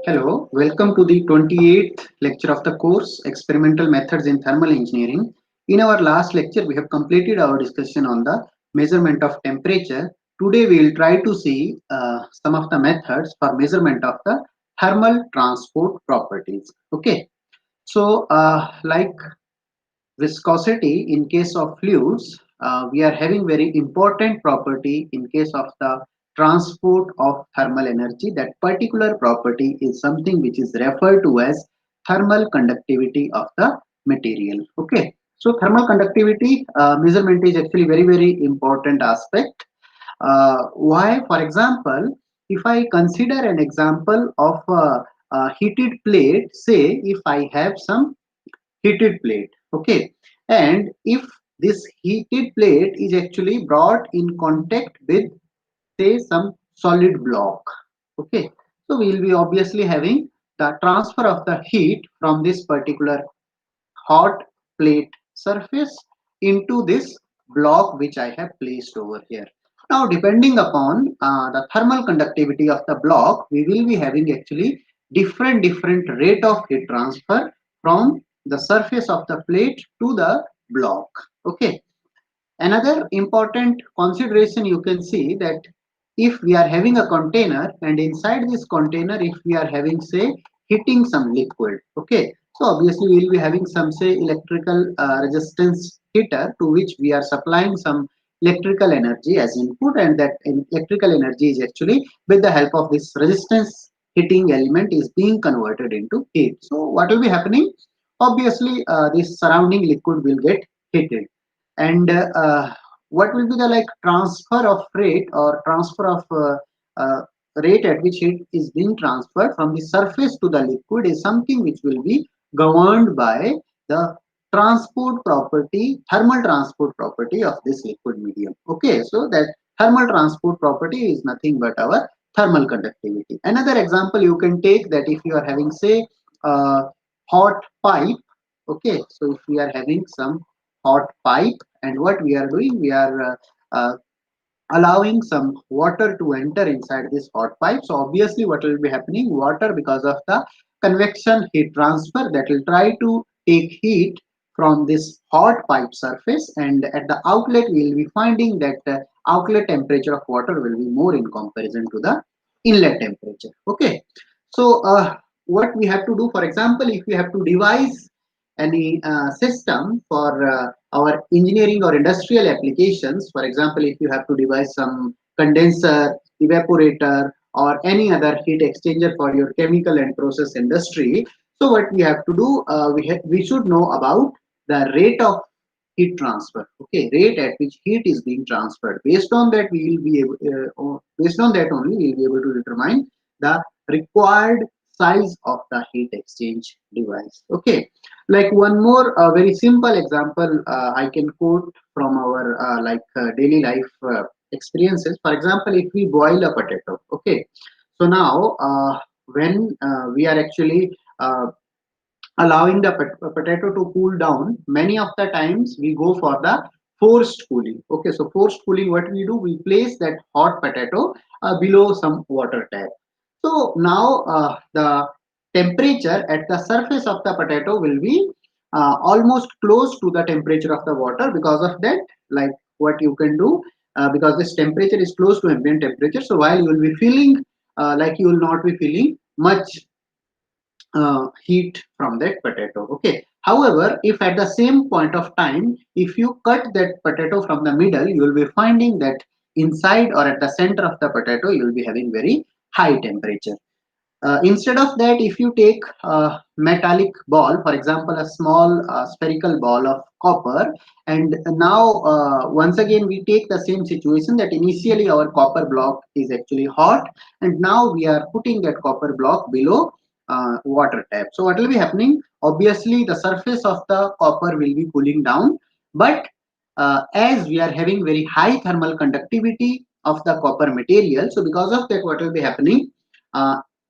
Hello, welcome to the 28th lecture of the course Experimental Methods in Thermal Engineering. In our last lecture, we have completed our discussion on the measurement of temperature. Today, we will try to see some of the methods for measurement of the thermal transport properties. Okay, so like viscosity in case of fluids, we are having very important property in case of the transport of thermal energy. That particular property is something which is referred to as thermal conductivity of the material. Okay, so thermal conductivity measurement is actually very important aspect. Why? For example, if I consider an example of a heated plate, say if I have some heated plate, okay, and if this heated plate is actually brought in contact with, say, some solid block, okay, so we will be obviously having the transfer of the heat from this particular hot plate surface into this block which I have placed over here. Now, depending upon the thermal conductivity of the block, we will be having actually different rate of heat transfer from the surface of the plate to the block. Okay. Another important consideration, you can see that if we are having a container and inside this container, if we are having, say, heating some liquid, okay, so obviously we will be having some, say, electrical resistance heater to which we are supplying some electrical energy as input, and that electrical energy is actually with the help of this resistance heating element is being converted into heat. So what will be happening? Obviously, this surrounding liquid will get heated, and what will be the like transfer of rate or transfer of rate at which it is being transferred from the surface to the liquid is something which will be governed by the transport property, thermal transport property of this liquid medium. Okay, so that thermal transport property is nothing but our thermal conductivity. Another example you can take, that if you are having, say, uh, hot pipe, okay, so if we are having some hot pipe, and what we are doing, we are allowing some water to enter inside this hot pipe. So obviously what will be happening, water, because of the convection heat transfer, that will try to take heat from this hot pipe surface, and at the outlet we will be finding that outlet temperature of water will be more in comparison to the inlet temperature. Okay, so what we have to do, for example, if we have to devise any system for our engineering or industrial applications. For example, if you have to devise some condenser, evaporator, or any other heat exchanger for your chemical and process industry, so what we have to do, we should know about the rate of heat transfer. Okay, rate at which heat is being transferred. Based on that, we will be able, based on that only, we will be able to determine the required size of the heat exchange device. Okay, like one more very simple example I can quote from our daily life experiences. For example, if we boil a potato, okay, so now when we are actually allowing the potato to cool down, many of the times we go for the forced cooling. Okay, so forced cooling, what we do, we place that hot potato below some water tap. So now the temperature at the surface of the potato will be almost close to the temperature of the water. Because of that, like what you can do, because this temperature is close to ambient temperature, so while you will be feeling like you will not be feeling much heat from that potato. Okay, however, if at the same point of time, if you cut that potato from the middle, you will be finding that inside or at the center of the potato you will be having very high temperature. Instead of that, if you take a metallic ball, for example, a small spherical ball of copper, and now once again we take the same situation, that initially our copper block is actually hot, and now we are putting that copper block below water tap. So what will be happening? Obviously, the surface of the copper will be cooling down, but as we are having very high thermal conductivity of the copper material, so because of that, what will be happening?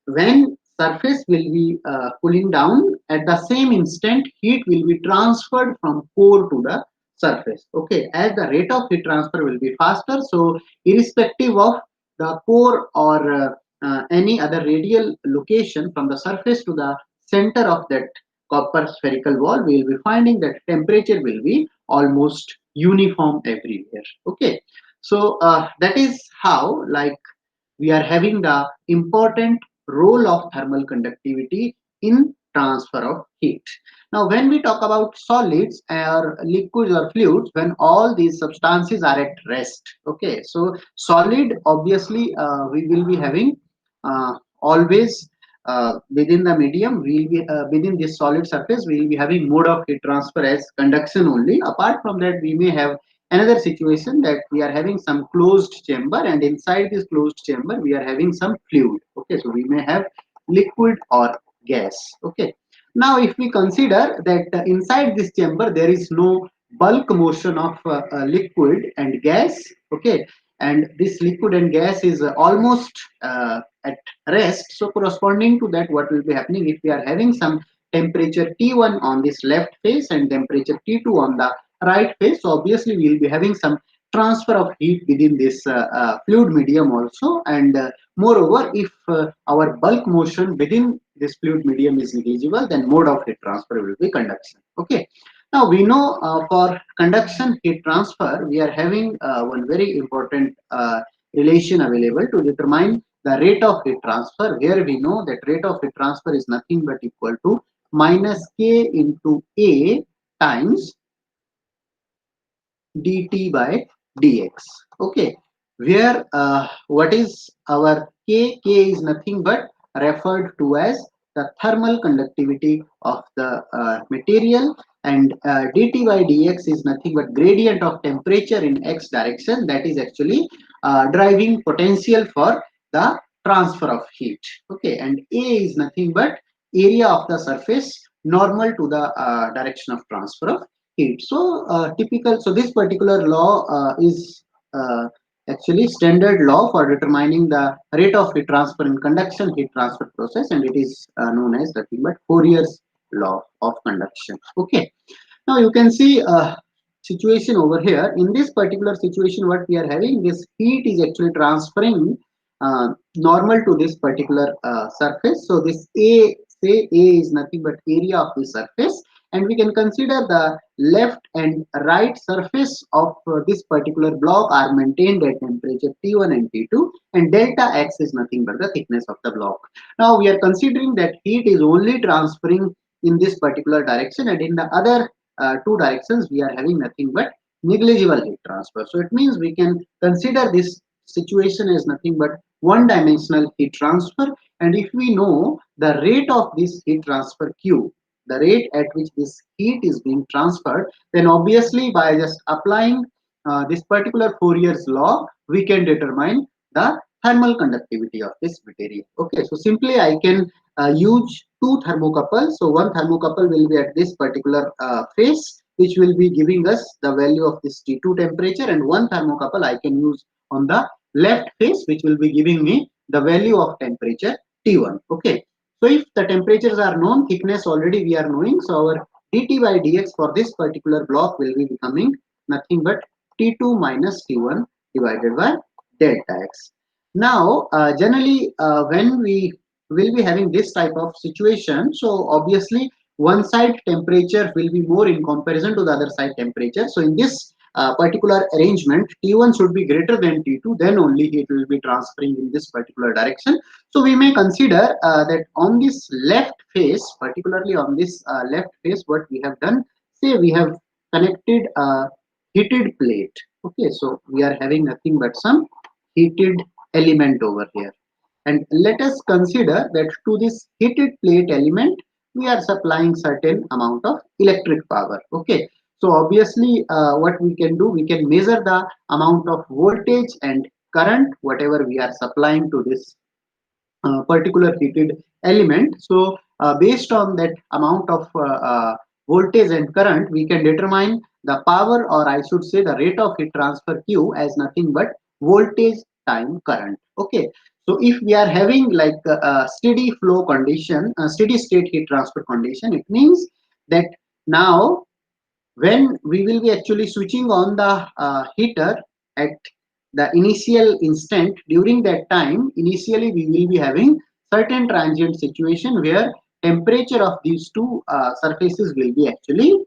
When surface will be cooling down, at the same instant heat will be transferred from core to the surface. Okay, as the rate of heat transfer will be faster, so irrespective of the core or any other radial location from the surface to the center of that copper spherical wall, we will be finding that temperature will be almost uniform everywhere. Okay, so that is how, like, we are having the important role of thermal conductivity in transfer of heat. Now, when we talk about solids or liquids or fluids, when all these substances are at rest, okay, so solid, obviously, we will be having always within the medium, we will be within this solid surface, we will be having mode of heat transfer as conduction only. Apart from that, we may have another situation that we are having some closed chamber, and inside this closed chamber we are having some fluid. Okay, so we may have liquid or gas. Okay, now if we consider that inside this chamber there is no bulk motion of liquid and gas. Okay, and this liquid and gas is almost at rest, so corresponding to that, what will be happening, if we are having some temperature T1 on this left face and temperature T2 on the right phase, so obviously we will be having some transfer of heat within this fluid medium also. And moreover, if our bulk motion within this fluid medium is negligible, then mode of heat transfer will be conduction. Okay, now we know for conduction heat transfer we are having one very important relation available to determine the rate of heat transfer, where we know that rate of heat transfer is nothing but equal to minus k into a times dt by dx. Okay, where what is our k? K is nothing but referred to as the thermal conductivity of the material, and dt by dx is nothing but gradient of temperature in x direction, that is actually driving potential for the transfer of heat. Okay, and a is nothing but area of the surface normal to the direction of transfer of heat. So typical, so this particular law is actually standard law for determining the rate of heat transfer in conduction heat transfer process, and it is known as nothing but Fourier's law of conduction. Okay, now you can see a situation over here. In this particular situation, what we are having, this heat is actually transferring normal to this particular surface. So this A, say A is nothing but area of the surface, and we can consider the left and right surface of this particular block are maintained at temperature T1 and T2, and delta X is nothing but the thickness of the block. Now we are considering that heat is only transferring in this particular direction, and in the other two directions we are having nothing but negligible heat transfer. So it means we can consider this situation as nothing but one dimensional heat transfer. And if we know the rate of this heat transfer Q, the rate at which this heat is being transferred, then obviously by just applying this particular Fourier's law, we can determine the thermal conductivity of this material. Okay, so simply I can use two thermocouples. So one thermocouple will be at this particular face, which will be giving us the value of this T2 temperature, and one thermocouple I can use on the left face, which will be giving me the value of temperature T1. Okay, so if the temperatures are known, thickness already we are knowing, so our dt by dx for this particular block will be becoming nothing but T2 minus T1 divided by delta x. Now, generally, when we will be having this type of situation, so obviously one side temperature will be more in comparison to the other side temperature. So in this particular arrangement, T1 should be greater than T2, then only it will be transferring in this particular direction. So we may consider that on this left face, particularly on this left face, what we have done, say we have connected a heated plate. Okay, so we are having nothing but some heated element over here, and let us consider that to this heated plate element we are supplying certain amount of electric power. Okay, so obviously what we can do, we can measure the amount of voltage and current whatever we are supplying to this particular heated element. So based on that amount of voltage and current, we can determine the power, or I should say the rate of heat transfer Q, as nothing but voltage time current. Okay, so if we are having like a steady flow condition, a steady state heat transfer condition, it means that now when we will be actually switching on the heater at the initial instant, during that time, initially we will be having certain transient situation where temperature of these two surfaces will be actually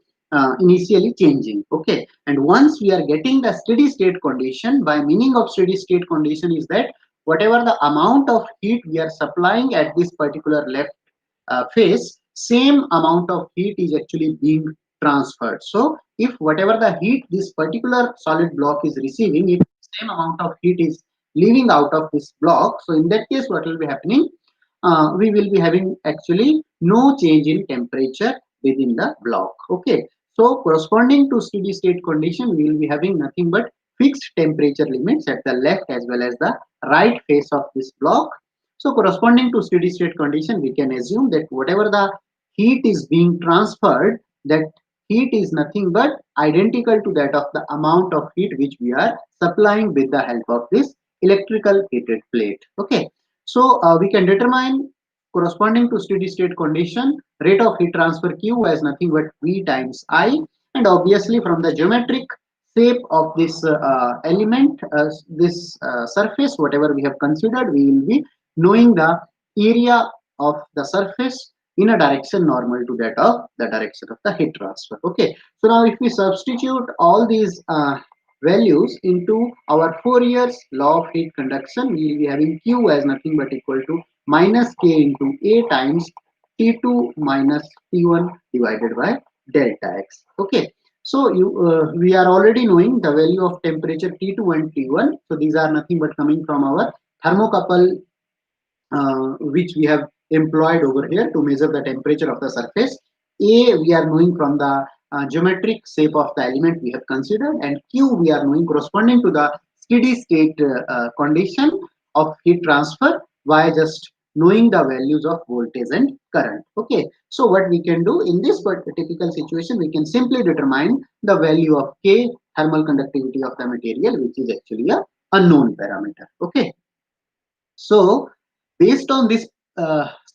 initially changing. Okay, and once we are getting the steady state condition, by meaning of steady state condition is that whatever the amount of heat we are supplying at this particular left phase, same amount of heat is actually being transferred. So if whatever the heat this particular solid block is receiving, if same amount of heat is leaving out of this block, so in that case what will be happening, we will be having actually no change in temperature within the block. Okay, so corresponding to steady state condition, we will be having nothing but fixed temperature limits at the left as well as the right face of this block. So corresponding to steady state condition, we can assume that whatever the heat is being transferred, that heat is nothing but identical to that of the amount of heat which we are supplying with the help of this electrical heated plate. Okay, so we can determine corresponding to steady state condition rate of heat transfer Q as nothing but V times I, and obviously from the geometric shape of this element, this surface, whatever we have considered, we will be knowing the area of the surface in a direction normal to that of the direction of the heat transfer. Okay, so now if we substitute all these values into our Fourier's law of heat conduction, we will be having Q as nothing but equal to minus K into A times T2 minus T1 divided by delta X. Okay, so we are already knowing the value of temperature T2 and T1. So these are nothing but coming from our thermocouple which we have employed over here to measure the temperature of the surface. A we are knowing from the geometric shape of the element we have considered, and Q we are knowing corresponding to the steady state condition of heat transfer by just knowing the values of voltage and current. Okay, so what we can do in this typical situation, we can simply determine the value of K, thermal conductivity of the material, which is actually a unknown parameter. Okay, so based on this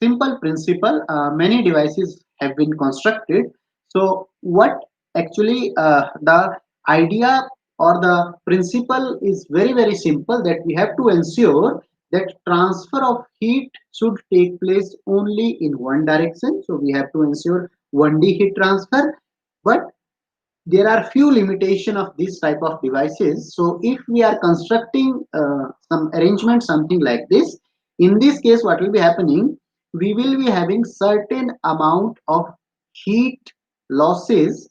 simple principle, many devices have been constructed. So what actually the idea or the principle is very simple, that we have to ensure that transfer of heat should take place only in one direction. So we have to ensure 1D heat transfer, but there are few limitation of this type of devices. So if we are constructing some arrangement, something like this, in this case what will be happening, we will be having certain amount of heat losses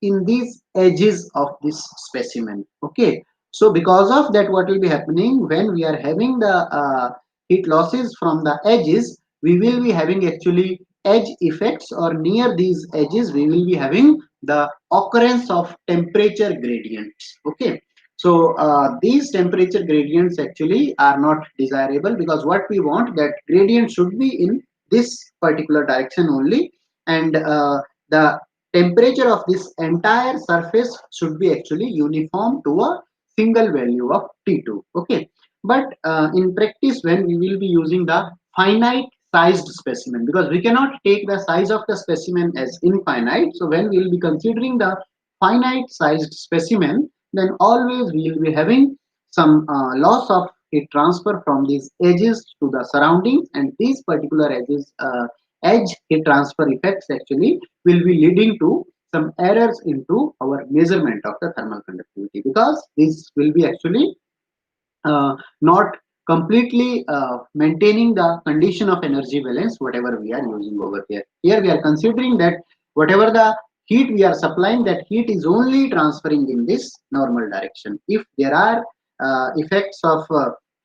in these edges of this specimen. Okay, so because of that, what will be happening, when we are having the heat losses from the edges, we will be having actually edge effects, or near these edges we will be having the occurrence of temperature gradients. Okay, so these temperature gradients actually are not desirable, because what we want, that gradient should be in this particular direction only, and the temperature of this entire surface should be actually uniform to a single value of T2. Okay, but in practice, when we will be using the finite sized specimen, because we cannot take the size of the specimen as infinite, so when we will be considering the finite sized specimen, then always we will be having some loss of heat transfer from these edges to the surroundings, and these particular edges edge heat transfer effects actually will be leading to some errors into our measurement of the thermal conductivity, because this will be actually not completely maintaining the condition of energy balance whatever we are using over here. Here we are considering that whatever the heat we are supplying, that heat is only transferring in this normal direction. If there are effects of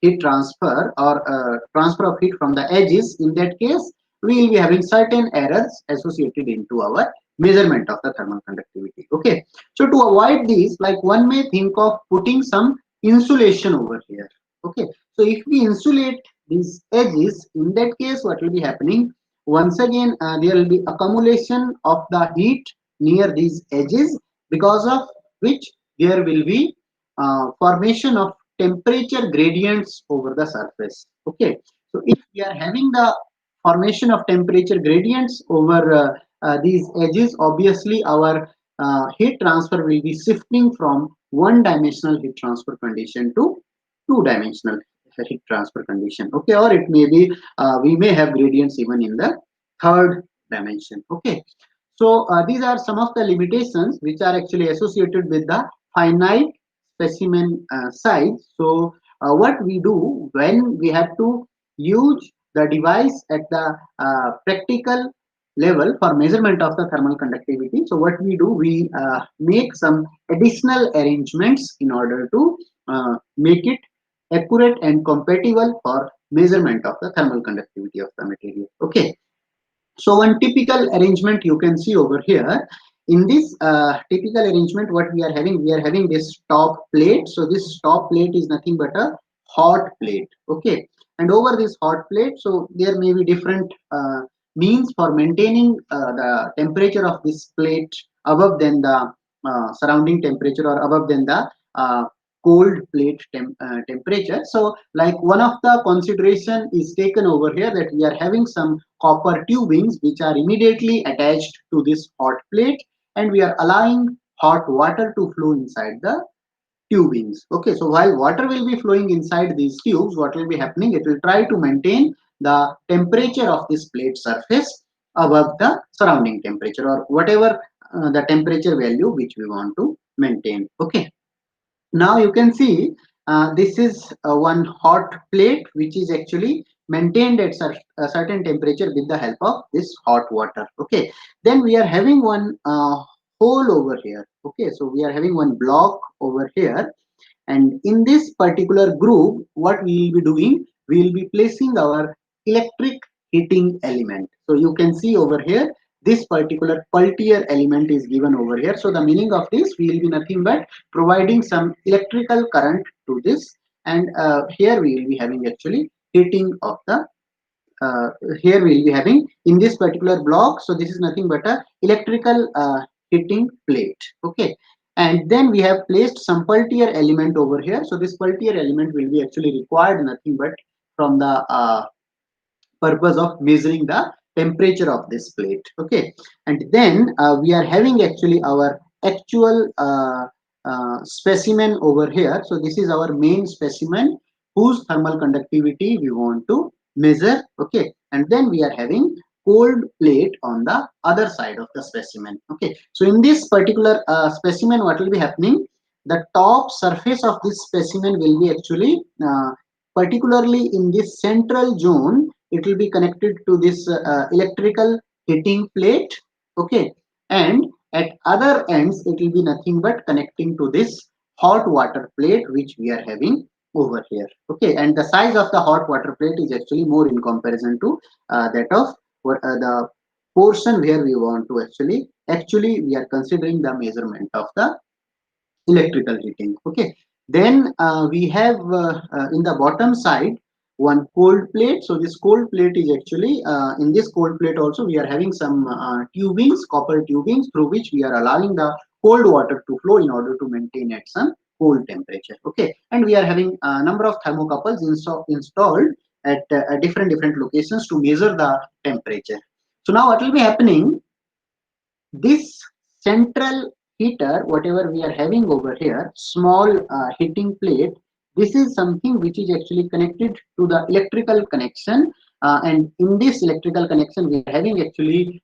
heat transfer, or transfer of heat from the edges, in that case we will be having certain errors associated into our measurement of the thermal conductivity. Okay, so to avoid these, like, one may think of putting some insulation over here. Okay, so if we insulate these edges, in that case what will be happening, once again there will be accumulation of the heat near these edges, because of which there will be formation of temperature gradients over the surface. Okay, so if we are having the formation of temperature gradients over these edges, obviously our heat transfer will be shifting from one dimensional heat transfer condition to two-dimensional heat transfer condition. Okay, or it may be we may have gradients even in the third dimension. Okay, so these are some of the limitations which are actually associated with the finite specimen size. So what we do when we have to use the device at the practical level for measurement of the thermal conductivity. So what we do, we make some additional arrangements in order to make it accurate and compatible for measurement of the thermal conductivity of the material. Okay, so one typical arrangement you can see over here. In this typical arrangement, what we are having this top plate. So this top plate is nothing but a hot plate. Okay, and over this hot plate, so there may be different means for maintaining the temperature of this plate above than the surrounding temperature, or above than the cold plate temperature. So like one of the consideration is taken over here, that we are having some copper tubings which are immediately attached to this hot plate, and we are allowing hot water to flow inside the tubings. Okay, so while water will be flowing inside these tubes, what will be happening, it will try to maintain the temperature of this plate surface above the surrounding temperature, or whatever the temperature value which we want to maintain. Okay, now you can see this is one hot plate which is actually maintained at a certain temperature with the help of this hot water. Okay, then we are having one hole over here. Okay, so we are having one block over here, and in this particular group, what we will be doing, we will be placing our electric heating element. So you can see over here, this particular Peltier element is given over here. So the meaning of this, we will be nothing but providing some electrical current to this, and here we will be having actually heating of the uh, here we will be having in this particular block. So this is nothing but a electrical heating plate. Okay, and then we have placed some Peltier element over here. So this Peltier element will be actually required nothing but from the purpose of measuring the temperature of this plate. Okay, and then we are having actually our actual specimen over here. So this is our main specimen whose thermal conductivity we want to measure. Okay, and then we are having cold plate on the other side of the specimen. Okay, so in this particular specimen, what will be happening, the top surface of this specimen will be actually particularly in this central zone, it will be connected to this electrical heating plate. Okay, and at other ends it will be nothing but connecting to this hot water plate which we are having over here. Okay, and the size of the hot water plate is actually more in comparison to that of the portion where we want to actually we are considering the measurement of the electrical heating. Okay, then we have in the bottom side one cold plate. So this cold plate is actually in this cold plate also we are having some tubings, copper tubings, through which we are allowing the cold water to flow in order to maintain at some cold temperature. Okay, and we are having a number of thermocouples installed at different locations to measure the temperature. So now what will be happening, this central heater, whatever we are having over here, small heating plate, this is something which is actually connected to the electrical connection, and in this electrical connection we are having actually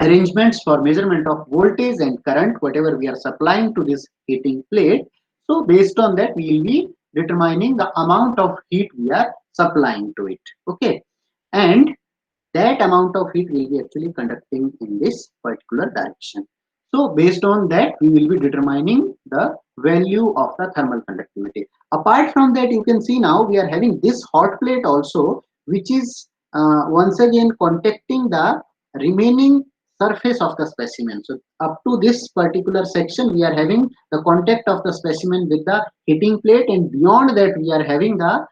arrangements for measurement of voltage and current whatever we are supplying to this heating plate. So based on that we will be determining the amount of heat we are supplying to it. Okay, and that amount of heat will be actually conducting in this particular direction. So based on that, we will be determining the value of the thermal conductivity. Apart from that, you can see now we are having this hot plate also, which is once again contacting the remaining surface of the specimen. So up to this particular section, we are having the contact of the specimen with the heating plate, and beyond that, we are having the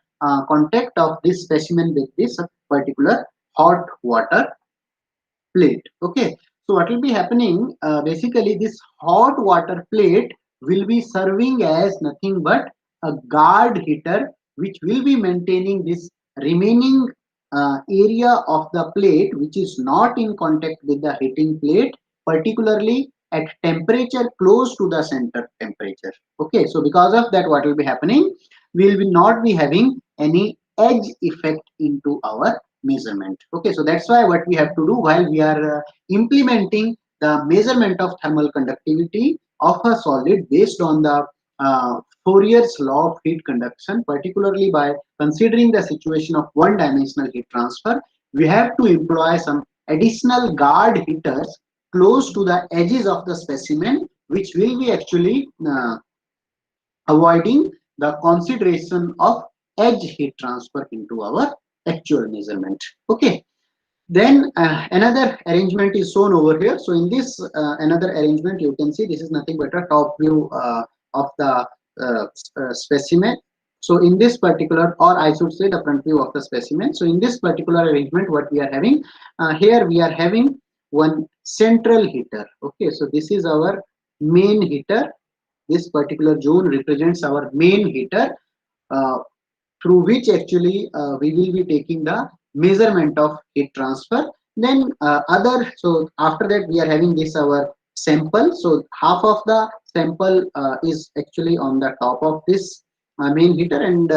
contact of this specimen with this particular hot water plate. Okay, so what will be happening, basically this hot water plate will be serving as nothing but a guard heater which will be maintaining this remaining area of the plate which is not in contact with the heating plate, particularly at temperature close to the center temperature. Okay, so because of that, what will be happening? We will not be having any edge effect into our measurement. Okay, so that's why what we have to do while we are implementing the measurement of thermal conductivity of a solid based on the Fourier's law of heat conduction, particularly by considering the situation of one-dimensional heat transfer, we have to employ some additional guard heaters close to the edges of the specimen, which will be actually avoiding the consideration of edge heat transfer into our actual measurement. Okay. Then another arrangement is shown over here. So in this another arrangement, you can see this is nothing but a top view of the specimen. So in this particular, or I should say the front view of the specimen. So in this particular arrangement, what we are having here, we are having one central heater. Okay, so this is our main heater. This particular zone represents our main heater. Through which actually we will be taking the measurement of heat transfer. Then so after that we are having this our sample. So half of the sample is actually on the top of this main heater, and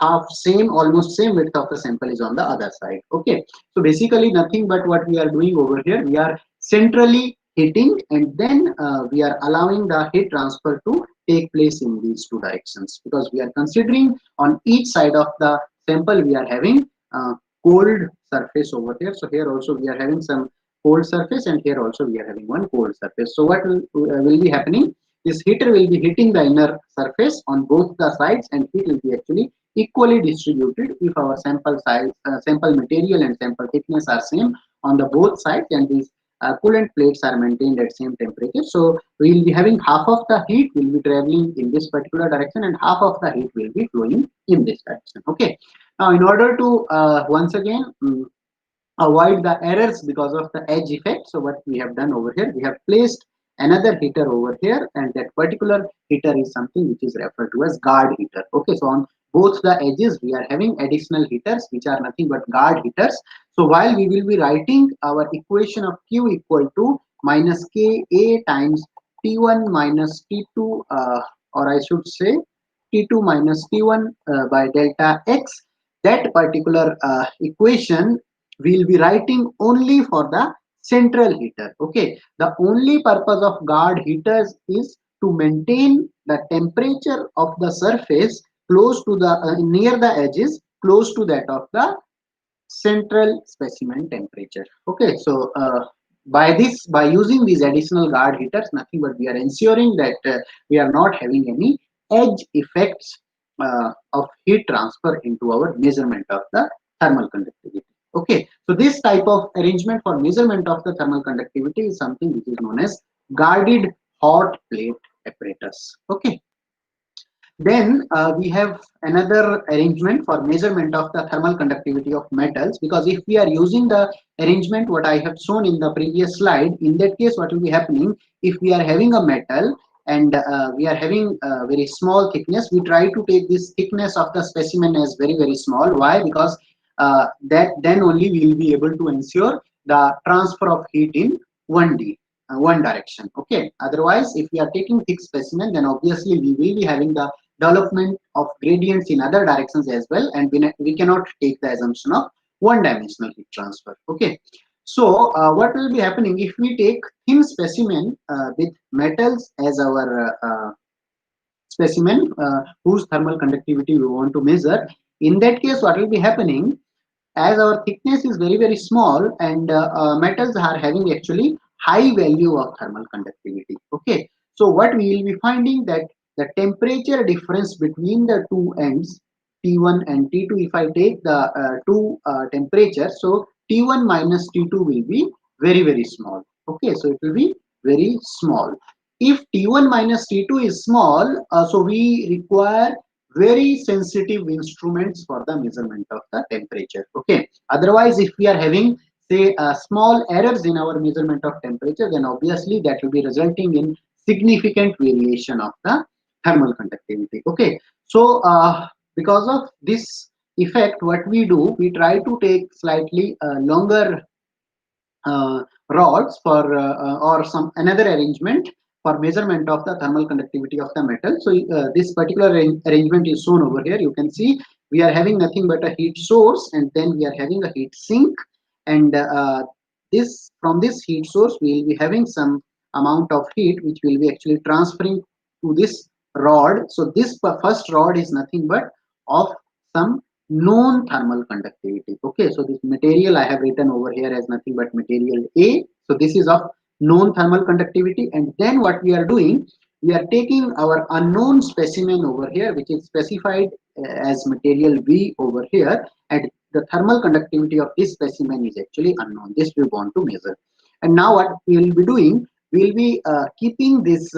half almost same width of the sample is on the other side. Okay, so basically nothing but what we are doing over here, we are centrally heating, and then we are allowing the heat transfer to take place in these two directions, because we are considering on each side of the sample we are having cold surface over here. So here also we are having some cold surface, and here also we are having one cold surface. So what will be happening, this heater will be hitting the inner surface on both the sides, and heat will be actually equally distributed if our sample size, sample material and sample thickness are same on the both sides, and these coolant plates are maintained at same temperature. So we will be having half of the heat will be traveling in this particular direction, and half of the heat will be flowing in this direction. Okay, now in order to once again avoid the errors because of the edge effect, so what we have done over here, we have placed another heater over here, and that particular heater is something which is referred to as guard heater. Okay, so on both the edges we are having additional heaters which are nothing but guard heaters. So while we will be writing our equation of Q equal to minus Ka times T1 minus T2, or I should say T2 minus T1 by delta X, that particular equation we will be writing only for the central heater. Okay, the only purpose of guard heaters is to maintain the temperature of the surface close to the near the edges, close to that of the central specimen temperature. Okay, so by using these additional guard heaters, nothing but we are ensuring that we are not having any edge effects of heat transfer into our measurement of the thermal conductivity. Okay, so this type of arrangement for measurement of the thermal conductivity is something which is known as guarded hot plate apparatus. Okay. Then we have another arrangement for measurement of the thermal conductivity of metals, because if we are using the arrangement what I have shown in the previous slide, in that case what will be happening, if we are having a metal and we are having a very small thickness, we try to take this thickness of the specimen as very small. Why? Because that then only we will be able to ensure the transfer of heat in 1D. One direction. Okay, otherwise if we are taking thick specimen, then obviously we will be having the development of gradients in other directions as well, and we cannot take the assumption of one dimensional heat transfer. Okay, so what will be happening if we take thin specimen with metals as our specimen whose thermal conductivity we want to measure? In that case what will be happening, as our thickness is very small, and metals are having actually high value of thermal conductivity. Okay, so what we will be finding, that the temperature difference between the two ends T1 and T2, if I take the two temperatures, so T1 minus T2 will be very small. Okay, so it will be very small. If T1 minus T2 is small, so we require very sensitive instruments for the measurement of the temperature. Okay, otherwise if we are having say small errors in our measurement of temperature, then obviously that will be resulting in significant variation of the thermal conductivity. Okay, so because of this effect, what we do, we try to take slightly longer rods for or some another arrangement for measurement of the thermal conductivity of the metal. So this particular arrangement is shown over here. You can see we are having nothing but a heat source, and then we are having a heat sink, and this from this heat source we will be having some amount of heat which will be actually transferring to this rod. So this first rod is nothing but of some known thermal conductivity. Okay, so this material I have written over here as nothing but material A. So this is of known thermal conductivity, and then what we are doing, we are taking our unknown specimen over here, which is specified as material B over here, and the thermal conductivity of this specimen is actually unknown. This we want to measure. And now what we will be doing, we will be keeping this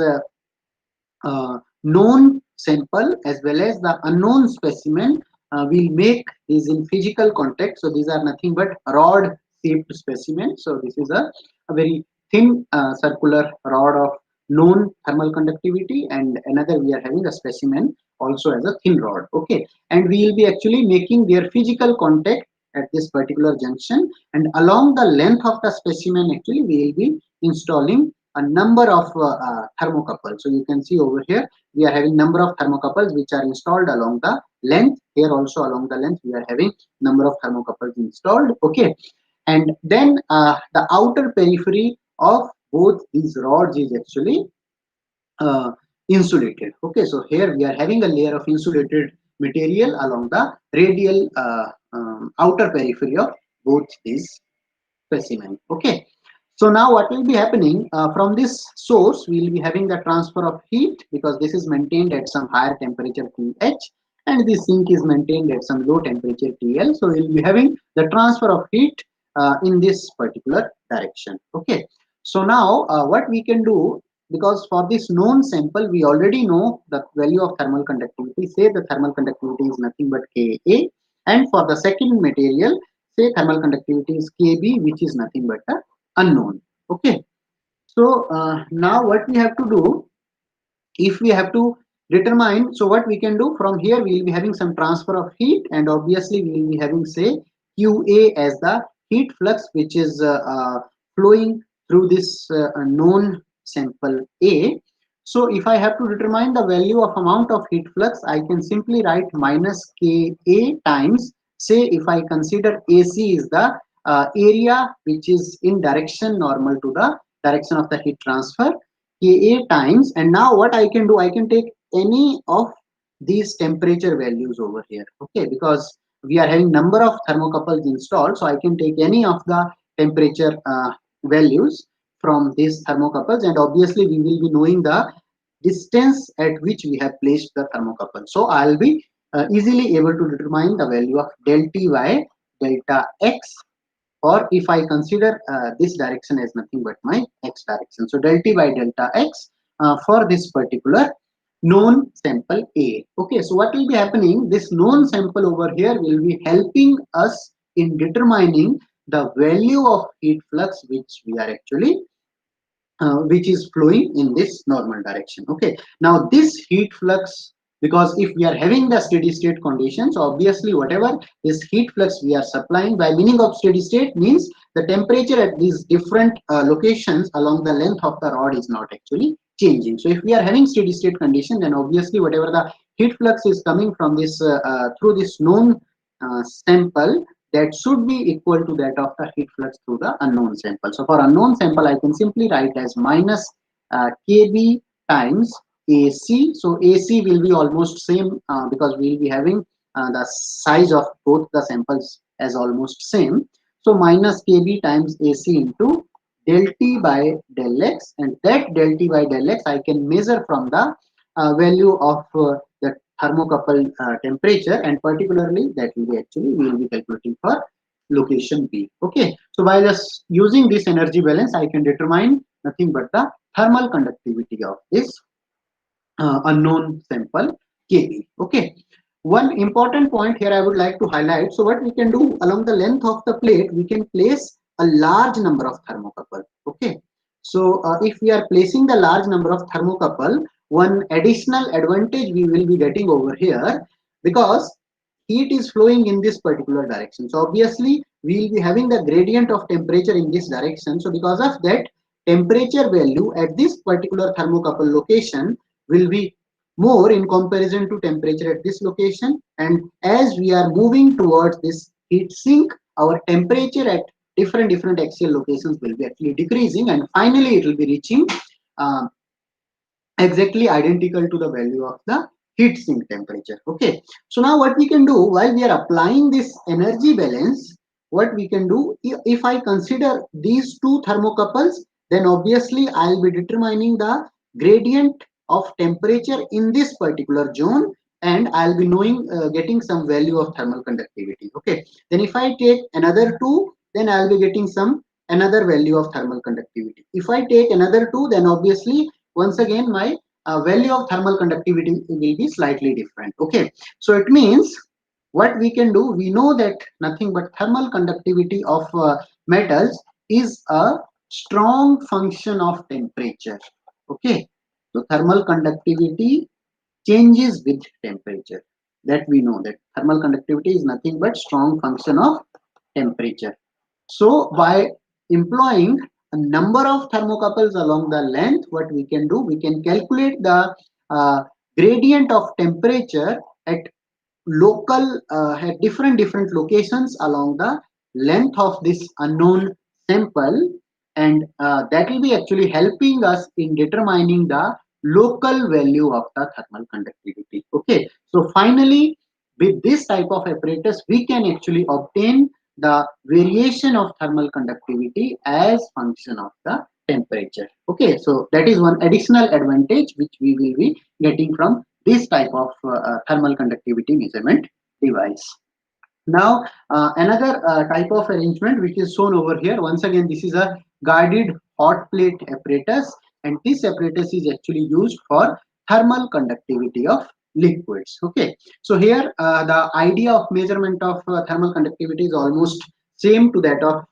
known sample as well as the unknown specimen. We'll make these in physical contact. So these are nothing but rod shaped specimen. So this is a very thin circular rod of known thermal conductivity, and another we are having a specimen also as a thin rod. Okay, and we will be actually making their physical contact at this particular junction, and along the length of the specimen actually we will be installing a number of thermocouples. So you can see over here we are having number of thermocouples which are installed along the length. Here also along the length we are having number of thermocouples installed. Okay, and then the outer periphery of both these rods is actually uh, insulated. Okay, so here we are having a layer of insulated material along the radial outer periphery of both these specimen. Okay, so now what will be happening from this source, we will be having the transfer of heat because this is maintained at some higher temperature TH, and this sink is maintained at some low temperature TL. So we will be having the transfer of heat in this particular direction. Okay, so now what we can do, because for this known sample we already know the value of thermal conductivity. Say the thermal conductivity is nothing but Ka, and for the second material, say thermal conductivity is Kb, which is nothing but a unknown. Okay, so now what we have to do, if we have to determine, so what we can do from here, we will be having some transfer of heat, and obviously we will be having say Qa as the heat flux which is flowing through this known sample A. So if I have to determine the value of amount of heat flux, I can simply write minus Ka times, say if I consider AC is the area which is in direction normal to the direction of the heat transfer, Ka times, and now what I can do, I can take any of these temperature values over here. Okay, because we are having number of thermocouples installed, so I can take any of the temperature values from these thermocouples, and obviously we will be knowing the distance at which we have placed the thermocouple. So I'll be easily able to determine the value of del T by delta X, or if I consider this direction as nothing but my X direction. So del T by delta X for this particular known sample A. Okay, so what will be happening, this known sample over here will be helping us in determining the value of heat flux which we are actually which is flowing in this normal direction. Okay, now this heat flux, because if we are having the steady state conditions, obviously whatever this heat flux we are supplying, by meaning of steady state means the temperature at these different locations along the length of the rod is not actually changing. So if we are having steady state condition, then obviously whatever the heat flux is coming from this through this known sample, that should be equal to that of the heat flux through the unknown sample. So for unknown sample, I can simply write as minus Kb times AC. So AC will be almost same because we will be having the size of both the samples as almost same. So minus Kb times AC into del T by del X, and that del T by del X I can measure from the value of the thermocouple temperature, and particularly that will be actually we will be calculating for location B. Okay, so by just using this energy balance, I can determine nothing but the thermal conductivity of this unknown sample Kb. Okay, one important point here I would like to highlight. So what we can do, along the length of the plate, we can place a large number of thermocouple. Okay, so if we are placing the large number of thermocouple, one additional advantage we will be getting over here, because heat is flowing in this particular direction. So obviously we will be having the gradient of temperature in this direction. So because of that, temperature value at this particular thermocouple location will be more in comparison to temperature at this location. And as we are moving towards this heat sink, our temperature at different axial locations will be actually decreasing, and finally it will be reaching uh, exactly identical to the value of the heat sink temperature. Okay, so now what we can do while we are applying this energy balance, what we can do, if I consider these two thermocouples, then obviously I'll be determining the gradient of temperature in this particular zone, and I'll be knowing getting some value of thermal conductivity. Okay, then if I take another two, then I'll be getting some another value of thermal conductivity. If I take another two, then obviously once again my value of thermal conductivity will be slightly different. Okay, so it means what we can do, we know that nothing but thermal conductivity of metals is a strong function of temperature. Okay, so thermal conductivity changes with temperature, that we know that thermal conductivity is nothing but strong function of temperature. So by employing a number of thermocouples along the length, what we can do, we can calculate the gradient of temperature at local at different locations along the length of this unknown sample, and that will be actually helping us in determining the local value of the thermal conductivity. Okay, so finally with this type of apparatus we can actually obtain the variation of thermal conductivity as function of the temperature. Okay, so that is one additional advantage which we will be getting from this type of thermal conductivity measurement device. Now another type of arrangement which is shown over here, once again this is a guarded hot plate apparatus, and this apparatus is actually used for thermal conductivity of liquids. Okay, so here the idea of measurement of thermal conductivity is almost same to that of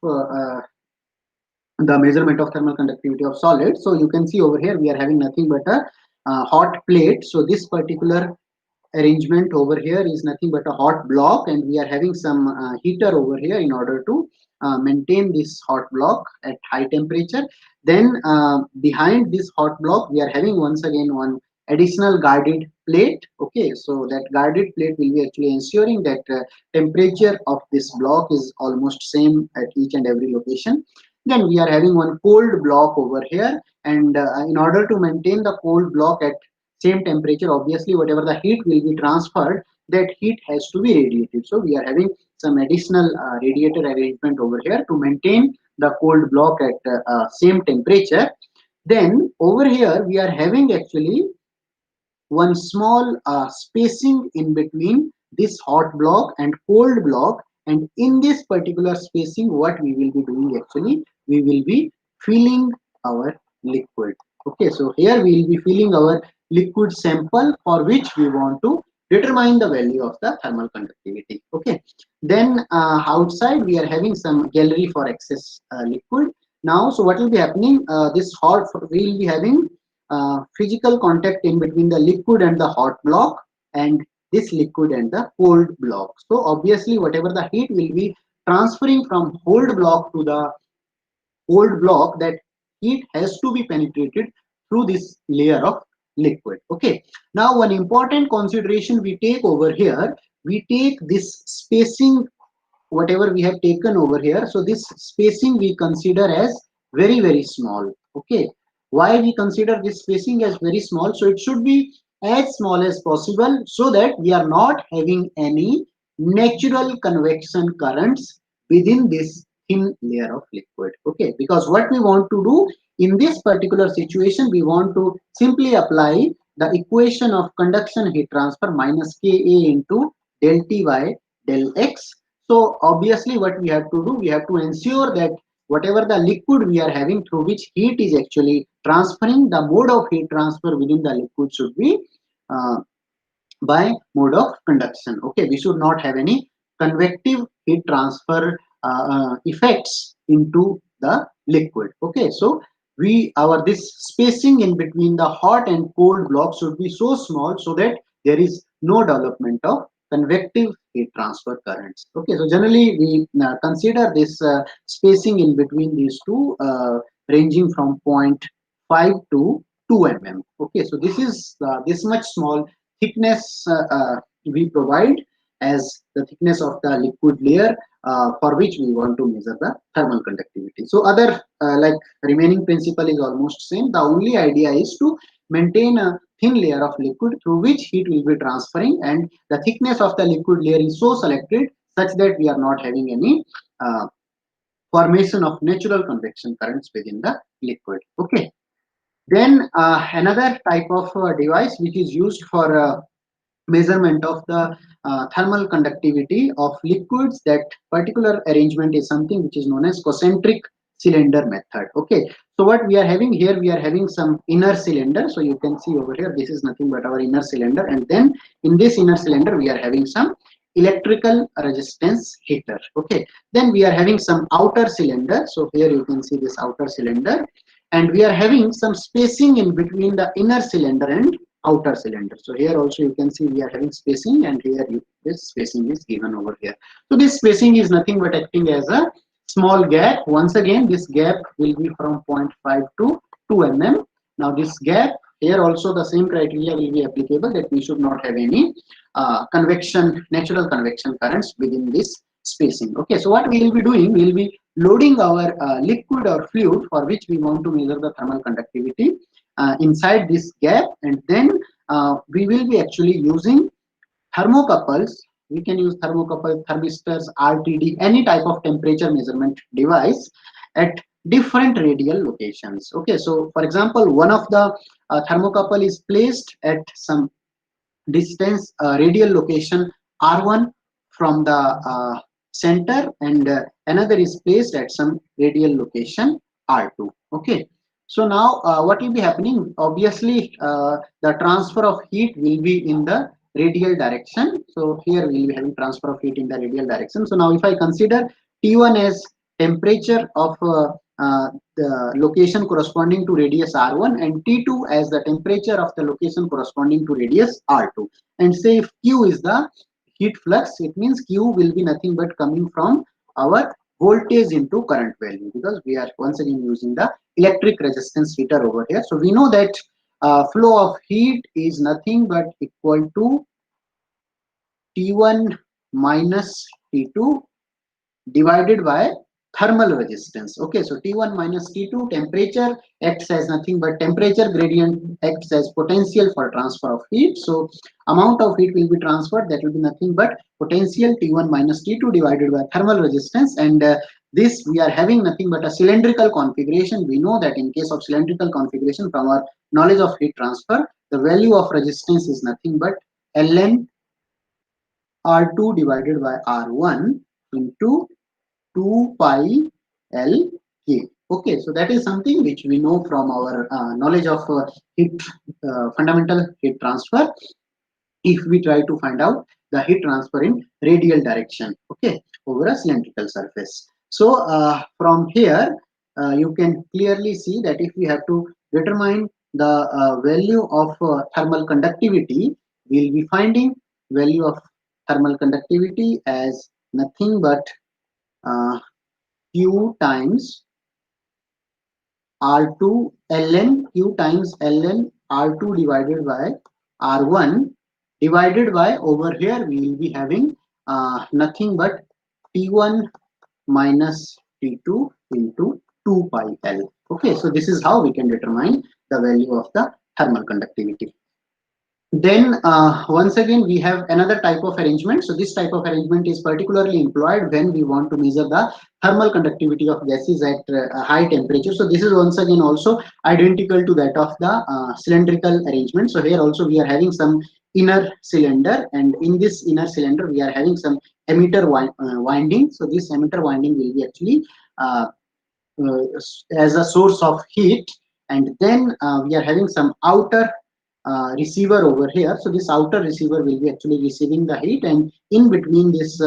the measurement of thermal conductivity of solids. So you can see over here we are having nothing but a hot plate. So this particular arrangement over here is nothing but a hot block, and we are having some heater over here in order to maintain this hot block at high temperature. Then behind this hot block we are having once again one additional guarded plate. Okay, so that guarded plate will be actually ensuring that temperature of this block is almost same at each and every location. Then we are having one cold block over here, and in order to maintain the cold block at same temperature, obviously whatever the heat will be transferred, that heat has to be radiated. So we are having some additional radiator arrangement over here to maintain the cold block at same temperature. Then over here we are having actually one small spacing in between this hot block and cold block, and in this particular spacing what we will be doing, actually we will be filling our liquid. Okay, so here we will be filling our liquid sample for which we want to determine the value of the thermal conductivity. Okay, then outside we are having some gallery for excess liquid. Now so what will be happening, this hot we will be having physical contact in between the liquid and the hot block, and this liquid and the cold block. So obviously whatever the heat will be transferring from cold block to the cold block, that heat has to be penetrated through this layer of liquid. Okay, now one important consideration we take over here, we take this spacing whatever we have taken over here. So this spacing we consider as very small. Okay, why we consider this spacing as very small? So it should be as small as possible so that we are not having any natural convection currents within this thin layer of liquid. Okay, because what we want to do in this particular situation, we want to simply apply the equation of conduction heat transfer minus Ka into del T by del X. So obviously what we have to do, we have to ensure that whatever the liquid we are having through which heat is actually transferring, the mode of heat transfer within the liquid should be uh, by mode of conduction. Okay, we should not have any convective heat transfer effects into the liquid. Okay, so our this spacing in between the hot and cold block should be so small so that there is no development of convective heat transfer currents. Okay, so generally we consider this spacing in between these two ranging from 0.5 to 2 mm. Okay, so this is this much small thickness we provide as the thickness of the liquid layer for which we want to measure the thermal conductivity. So other like remaining principle is almost same. The only idea is to maintain a thin layer of liquid through which heat will be transferring, and the thickness of the liquid layer is so selected such that we are not having any formation of natural convection currents within the liquid. Okay. Then another type of device which is used for measurement of the thermal conductivity of liquids, that particular arrangement is something which is known as concentric cylinder method. Okay, so what we are having here, we are having some inner cylinder. So you can see over here, this is nothing but our inner cylinder, and then in this inner cylinder we are having some electrical resistance heater. Okay, then we are having some outer cylinder. So here you can see this outer cylinder, and we are having some spacing in between the inner cylinder and outer cylinder. So here also you can see we are having spacing, and here this spacing is given over here. So this spacing is nothing but acting as a small gap. Once again, this gap will be from 0.5 to 2 mm. Now this gap, here also the same criteria will be applicable, that we should not have any natural convection currents within this spacing. Okay, so what we will be doing, we will be loading our liquid or fluid for which we want to measure the thermal conductivity inside this gap, and then we will be actually using thermocouples. We can use thermocouple, thermistors, RTD, any type of temperature measurement device at different radial locations. Okay, so for example, one of the thermocouple is placed at some distance, radial location R1 from the center, and another is placed at some radial location R2. Okay, so now what will be happening? Obviously, the transfer of heat will be in the radial direction. So here we will be having transfer of heat in the radial direction. So now if I consider T1 as temperature of the location corresponding to radius R1, and T2 as the temperature of the location corresponding to radius R2, and say if Q is the heat flux, it means Q will be nothing but coming from our voltage into current value, because we are once again using the electric resistance heater over here. So we know that flow of heat is nothing but equal to T1 minus T2 divided by thermal resistance. Okay, so T1 minus T2, temperature acts as nothing but temperature gradient acts as potential for transfer of heat. So amount of heat will be transferred, that will be nothing but potential T1 minus T2 divided by thermal resistance, and this we are having nothing but a cylindrical configuration. We know that in case of cylindrical configuration, from our knowledge of heat transfer, the value of resistance is nothing but ln R2 divided by R1 into 2 pi L K. Okay, so that is something which we know from our knowledge of heat fundamental heat transfer, if we try to find out the heat transfer in radial direction, okay, over a cylindrical surface. So from here you can clearly see that if we have to determine the value of thermal conductivity, we will be finding value of thermal conductivity as nothing but Q times R2 ln Q times ln R2 divided by R1 divided by, over here we will be having nothing but T1 minus T2 into 2 pi L. Okay, so this is how we can determine the value of the thermal conductivity. Then once again we have another type of arrangement. So this type of arrangement is particularly employed when we want to measure the thermal conductivity of gases at a high temperature. So this is once again also identical to that of the cylindrical arrangement. So here also we are having some inner cylinder, and in this inner cylinder we are having some emitter winding. So this emitter winding will be actually as a source of heat, and then we are having some outer receiver over here. So this outer receiver will be actually receiving the heat, and in between this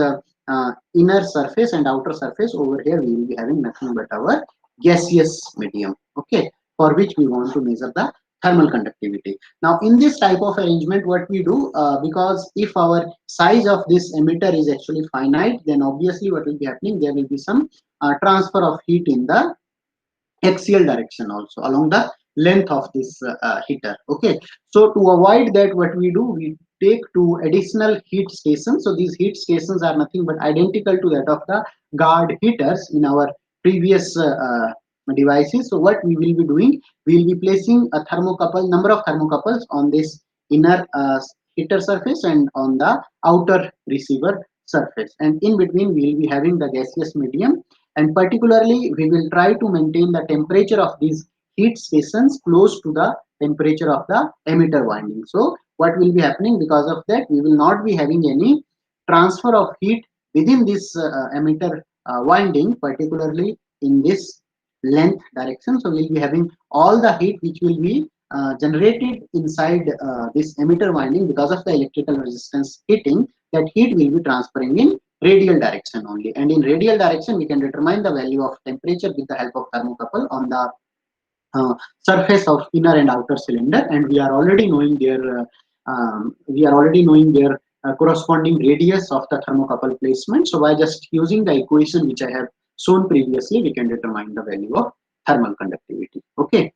inner surface and outer surface over here we will be having nothing but our gaseous medium, okay, for which we want to measure the thermal conductivity. Now in this type of arrangement, what we do, because if our size of this emitter is actually finite, then obviously what will be happening, there will be some transfer of heat in the axial direction also along the length of this heater. Okay, so to avoid that, what we do, we take two additional heat stations. So these heat stations are nothing but identical to that of the guard heaters in our previous devices. So what we will be doing, we will be placing a thermocouple, number of thermocouples on this inner heater surface and on the outer receiver surface, and in between we will be having the gaseous medium, and particularly we will try to maintain the temperature of these heat stations close to the temperature of the emitter winding. So what will be happening, because of that we will not be having any transfer of heat within this emitter winding, particularly in this length direction. So we'll be having all the heat which will be generated inside this emitter winding because of the electrical resistance heating, that heat will be transferring in radial direction only, and in radial direction we can determine the value of temperature with the help of thermocouple on the surface of inner and outer cylinder, and we are already knowing their corresponding radius of the thermocouple placement. So by just using the equation which I have shown previously, we can determine the value of thermal conductivity. Okay,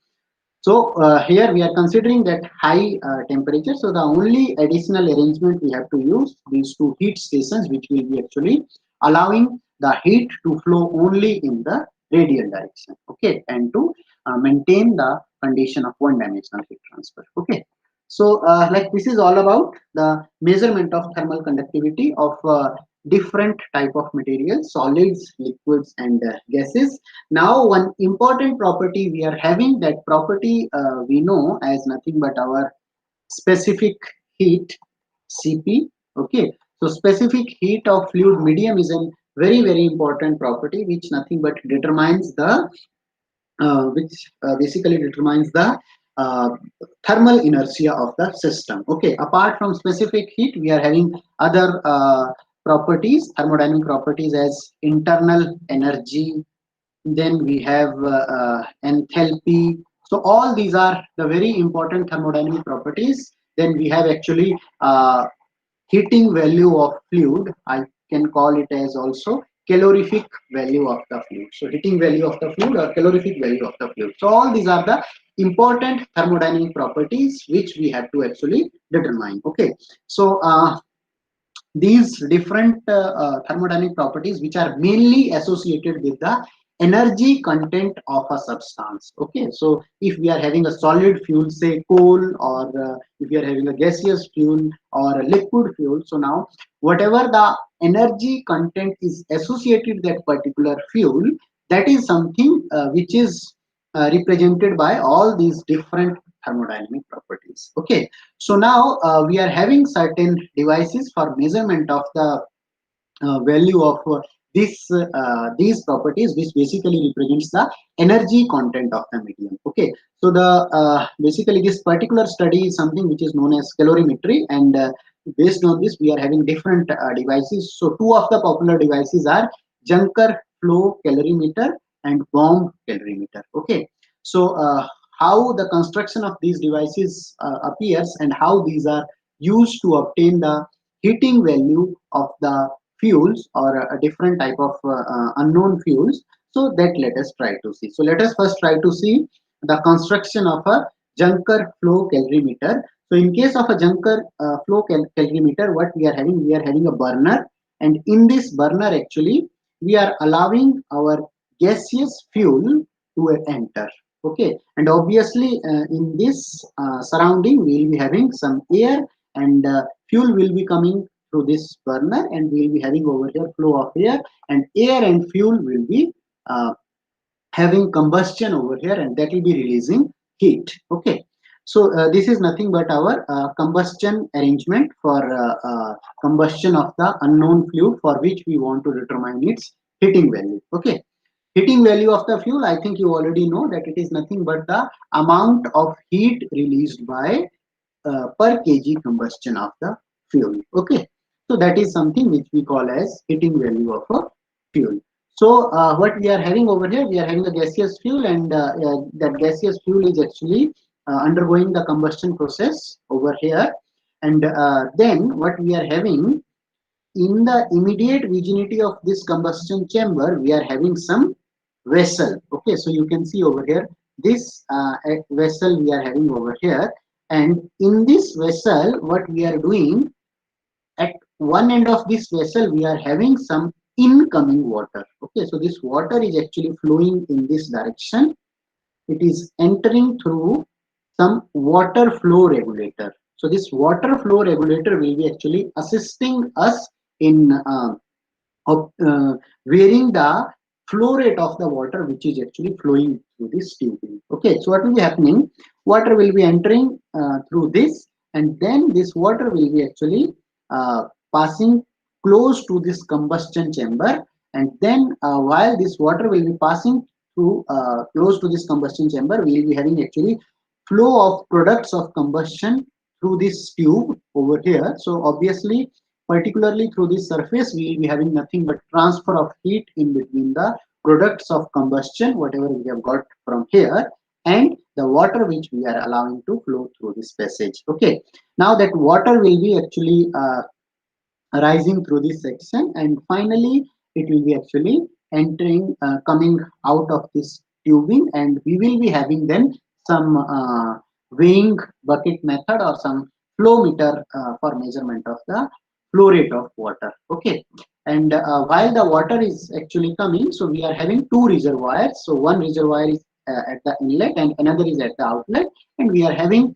so here we are considering that high temperature. So the only additional arrangement we have to use these two heat stations, which will be actually allowing the heat to flow only in the radial direction. Okay, and to maintain the condition of one-dimensional heat transfer. Okay, so like this is all about the measurement of thermal conductivity of different type of materials, solids, liquids, and gases. Now one important property we are having, that property we know as nothing but our specific heat, Cp. Okay, so specific heat of fluid medium is a very important property which nothing but determines the basically determines the uh, thermal inertia of the system. Okay, apart from specific heat, we are having other properties, thermodynamic properties, as internal energy. Then we have enthalpy. So all these are the very important thermodynamic properties. Then we have actually heating value of fluid. I can call it as also calorific value of the fluid. So heating value of the fluid or calorific value of the fluid. So all these are the important thermodynamic properties which we have to actually determine. Okay, so these different thermodynamic properties which are mainly associated with the energy content of a substance. Okay, so if we are having a solid fuel, say coal, or if we are having a gaseous fuel or a liquid fuel, so now whatever the energy content is associated with that particular fuel, that is something which is represented by all these different thermodynamic properties. Okay, so now we are having certain devices for measurement of the value of these properties, which basically represents the energy content of the medium. Okay, so the basically this particular study is something which is known as calorimetry, and based on this we are having different devices. So two of the popular devices are Juncker flow calorimeter and bomb calorimeter. Okay, so how the construction of these devices appears and how these are used to obtain the heating value of the fuels or a different type of unknown fuels, so that let us try to see. So let us first try to see the construction of a Juncker flow calorimeter. So in case of a Juncker flow calorimeter, what we are having, we are having a burner, and in this burner actually we are allowing our gaseous fuel to enter. Okay, and obviously in this surrounding we will be having some air, and fuel will be coming through this burner, and we will be having over here flow of air, and air and fuel will be having combustion over here, and that will be releasing heat. Okay, so this is nothing but our combustion arrangement for combustion of the unknown fluid for which we want to determine its heating value. Okay, heating value of the fuel, I think you already know that it is nothing but the amount of heat released by per kg combustion of the fuel. Okay, so that is something which we call as heating value of a fuel. So what we are having over here, we are having a gaseous fuel, and that gaseous fuel is actually undergoing the combustion process over here. And then what we are having in the immediate vicinity of this combustion chamber, we are having some vessel. Okay, so you can see over here this vessel we are having over here, and in this vessel what we are doing, at one end of this vessel we are having some incoming water. Okay, so this water is actually flowing in this direction. It is entering through some water flow regulator. So this water flow regulator will be actually assisting us in of varying the flow rate of the water which is actually flowing through this tubing. Okay, so what will be happening? Water will be entering through this, and then this water will be actually passing close to this combustion chamber, and then while this water will be passing through close to this combustion chamber, we will be having actually flow of products of combustion through this tube over here. So obviously, particularly through this surface, we will be having nothing but transfer of heat in between the products of combustion, whatever we have got from here, and the water which we are allowing to flow through this passage. Okay, now that water will be actually rising through this section, and finally it will be actually entering, coming out of this tubing, and we will be having then some weighing bucket method or some flow meter for measurement of the flow rate of water. Okay, and while the water is actually coming, so we are having two reservoirs. So one reservoir is at the inlet and another is at the outlet, and we are having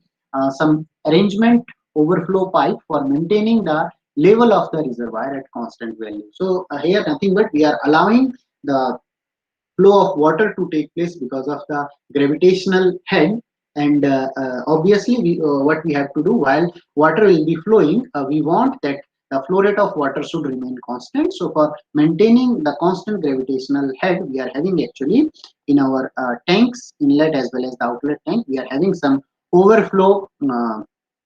some arrangement overflow pipe for maintaining the level of the reservoir at constant value. So here nothing but we are allowing the flow of water to take place because of the gravitational head, and obviously what we have to do while water will be flowing, we want that the flow rate of water should remain constant. So for maintaining the constant gravitational head, we are having actually in our tanks, inlet as well as the outlet tank, we are having some overflow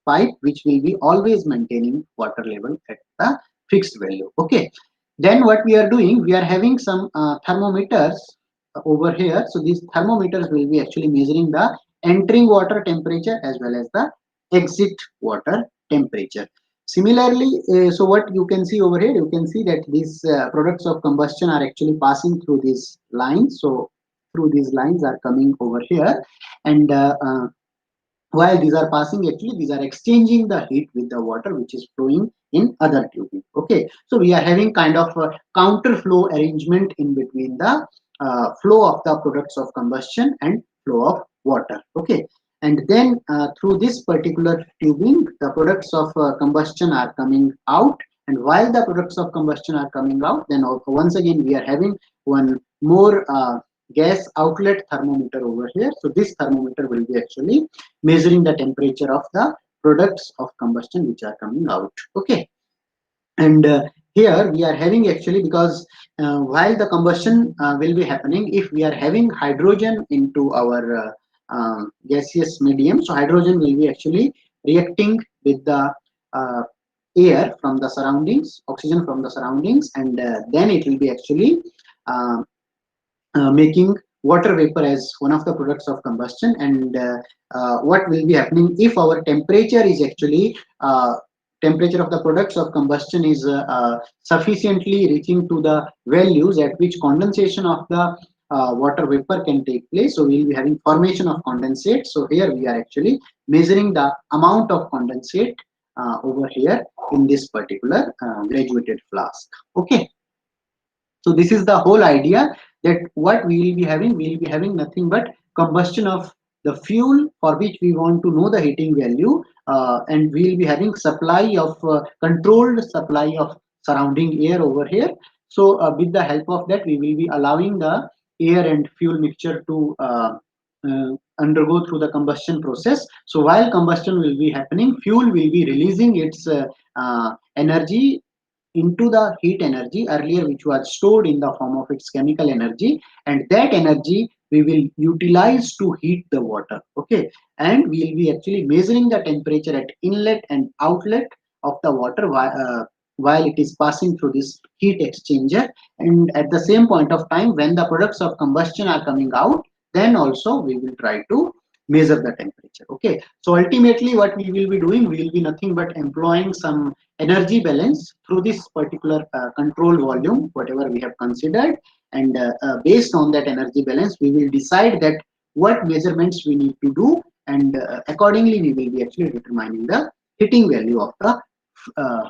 pipe which will be always maintaining water level at the fixed value. Okay, then what we are doing, we are having some thermometers over here. So these thermometers will be actually measuring the entering water temperature as well as the exit water temperature. Similarly, so what you can see over here, you can see that these products of combustion are actually passing through these lines. So through these lines are coming over here, and while these are passing, actually these are exchanging the heat with the water which is flowing in other tubing. Okay, so we are having kind of a counter flow arrangement in between the flow of the products of combustion and flow of water. Okay, and then through this particular tubing, the products of combustion are coming out, and while the products of combustion are coming out, then once again we are having one more gas outlet thermometer over here. So this thermometer will be actually measuring the temperature of the products of combustion which are coming out. Okay, and here we are having actually, because while the combustion will be happening, if we are having hydrogen into our gaseous medium, so hydrogen will be actually reacting with the uh, air from the surroundings, oxygen from the surroundings, and then it will be actually uh, making water vapor as one of the products of combustion. And what will be happening if our temperature is actually temperature of the products of combustion is sufficiently reaching to the values at which condensation of the water vapor can take place. So we will be having formation of condensate. So here we are actually measuring the amount of condensate over here in this particular graduated flask. Okay, so this is the whole idea, that what we will be having nothing but combustion of the fuel for which we want to know the heating value, and we will be having supply of controlled supply of surrounding air over here. So with the help of that, we will be allowing the air and fuel mixture to undergo through the combustion process. So while combustion will be happening, fuel will be releasing its energy into the heat energy earlier, which was stored in the form of its chemical energy, and that energy we will utilize to heat the water. Okay, and we will be actually measuring the temperature at inlet and outlet of the water while it is passing through this heat exchanger, and at the same point of time when the products of combustion are coming out, then also we will try to measure the temperature. Okay, so ultimately what we will be doing, we will be nothing but employing some energy balance through this particular control volume, whatever we have considered, and based on that energy balance, we will decide that what measurements we need to do, and accordingly we will be actually determining the heating value of the uh,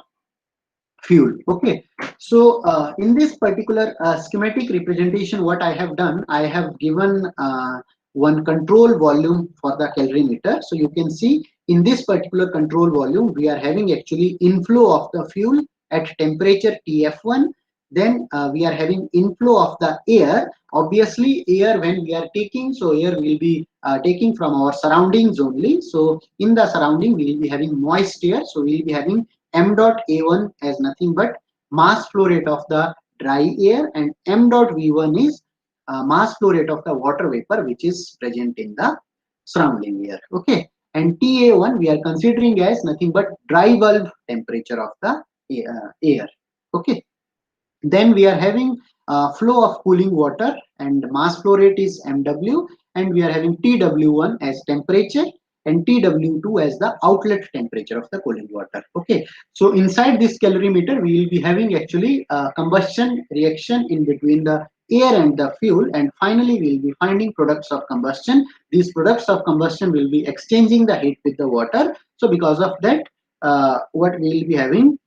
fuel. Okay, so in this particular schematic representation, what I have done, I have given one control volume for the calorimeter. So you can see in this particular control volume we are having actually inflow of the fuel at temperature tf1. Then we are having inflow of the air. Obviously air, when we are taking, so air will be taking from our surroundings only. So in the surrounding we will be having moist air, so we will be having m dot a1 as nothing but mass flow rate of the dry air, and m dot v1 is mass flow rate of the water vapor which is present in the surrounding air. Okay, and ta1 we are considering as nothing but dry bulb temperature of the air. Okay, then we are having flow of cooling water, and mass flow rate is mw, and we are having tw1 as temperature and tw2 as the outlet temperature of the cooling water. Okay, so inside this calorimeter we will be having actually combustion reaction in between the air and the fuel, and finally we will be finding products of combustion. These products of combustion will be exchanging the heat with the water. So because of that, what we will be having,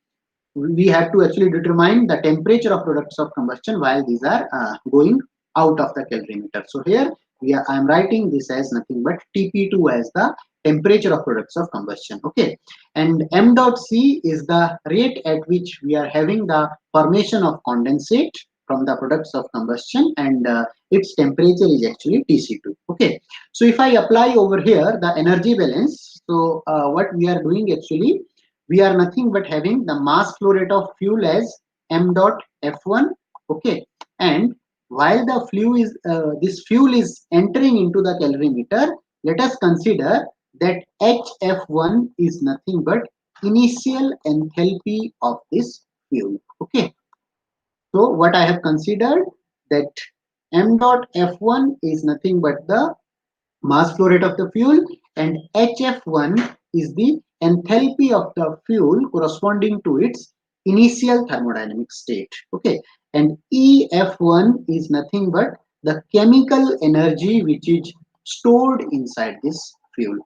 we have to actually determine the temperature of products of combustion while these are going out of the calorimeter. So here I am writing this as nothing but TP2 as the temperature of products of combustion. Okay, and m dot c is the rate at which we are having the formation of condensate from the products of combustion, and its temperature is actually TC2. Okay, so if I apply over here the energy balance, so what we are doing actually, we are nothing but having the mass flow rate of fuel as m dot f1. Okay, and while the fuel is this fuel is entering into the calorimeter, let us consider that hf1 is nothing but initial enthalpy of this fuel. Okay, so what I have considered, that m dot f1 is nothing but the mass flow rate of the fuel, and HF1 is the enthalpy of the fuel corresponding to its initial thermodynamic state. Okay, and EF1 is nothing but the chemical energy which is stored inside this fuel.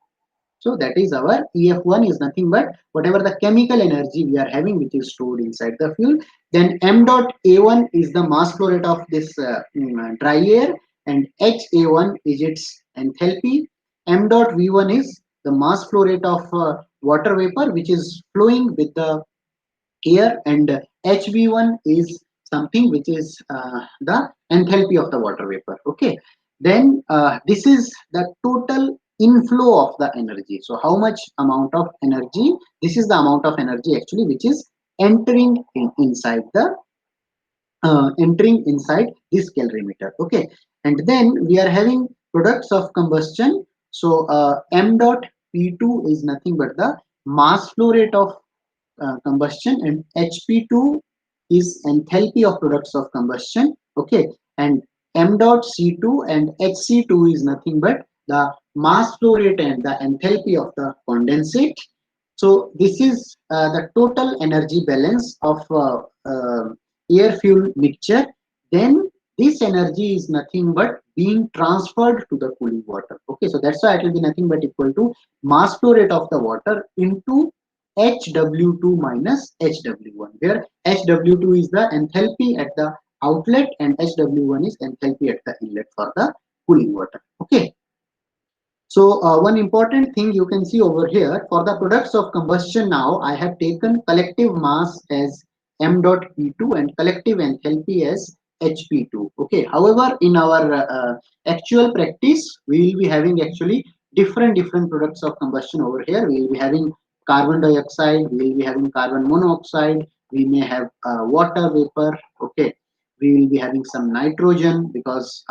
So that is our EF1 is nothing but whatever the chemical energy we are having which is stored inside the fuel. Then m dot A1 is the mass flow rate of this dry air, and HA1 is its enthalpy. M dot V1 is the mass flow rate of water vapor which is flowing with the air, and HV1 is something which is the enthalpy of the water vapor. Okay, then this is the total inflow of the energy. So how much amount of energy, this is the amount of energy actually which is entering inside the entering inside this calorimeter. Okay, and then we are having products of combustion. So m dot p2 is nothing but the mass flow rate of combustion, and HP2 is enthalpy of products of combustion. Okay, and m dot C2 and HC2 is nothing but the mass flow rate and the enthalpy of the condensate. So this is the total energy balance of air fuel mixture. Then this energy is nothing but being transferred to the cooling water. Okay, so that's why it will be nothing but equal to mass flow rate of the water into HW2 minus HW1, where HW2 is the enthalpy at the outlet and HW1 is enthalpy at the inlet for the cooling water. Okay. So one important thing you can see over here, for the products of combustion now, I have taken collective mass as m dot p2 and collective enthalpy as hp2. Okay. However, in our actual practice, we will be having actually different products of combustion over here. We will be having carbon dioxide, we will be having carbon monoxide, we may have water vapor. Okay. We will be having some nitrogen, because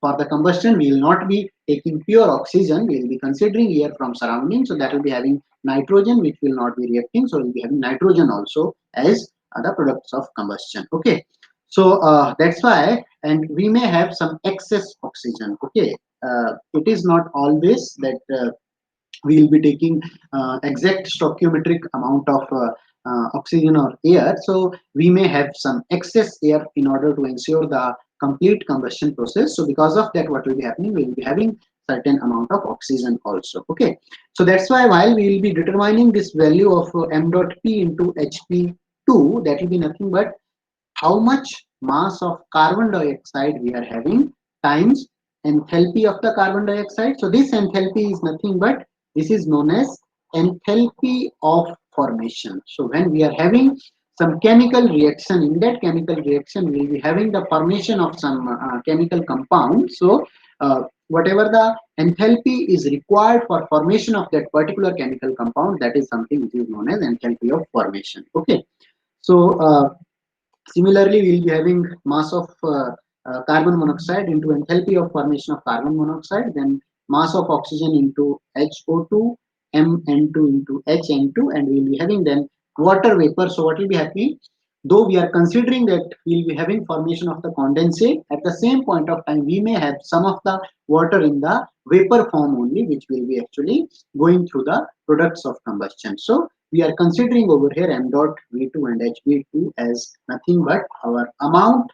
for the combustion we will not be taking pure oxygen, we will be considering air from surroundings, so that will be having nitrogen which will not be reacting, so we will be having nitrogen also as the products of combustion. Okay, so that's why, and we may have some excess oxygen. Okay, it is not always that we will be taking exact stoichiometric amount of oxygen or air. So we may have some excess air in order to ensure the complete combustion process. So because of that, what will be happening? We will be having certain amount of oxygen also. Okay. So that's why while we will be determining this value of m dot p into hp2, that will be nothing but how much mass of carbon dioxide we are having times enthalpy of the carbon dioxide. So this enthalpy is nothing but this is known as enthalpy of formation. So when we are having some chemical reaction, in that chemical reaction we will be having the formation of some chemical compound. So whatever the enthalpy is required for formation of that particular chemical compound, that is something which is known as enthalpy of formation. Okay. So similarly, we will be having mass of carbon monoxide into enthalpy of formation of carbon monoxide, then mass of oxygen into HO2, Mn2 into HN2, and we will be having then water vapor. So what will be happening? Though we are considering that we will be having formation of the condensate, at the same point of time, we may have some of the water in the vapor form only, which will be actually going through the products of combustion. So we are considering over here m dot v2 and hv2 as nothing but our amount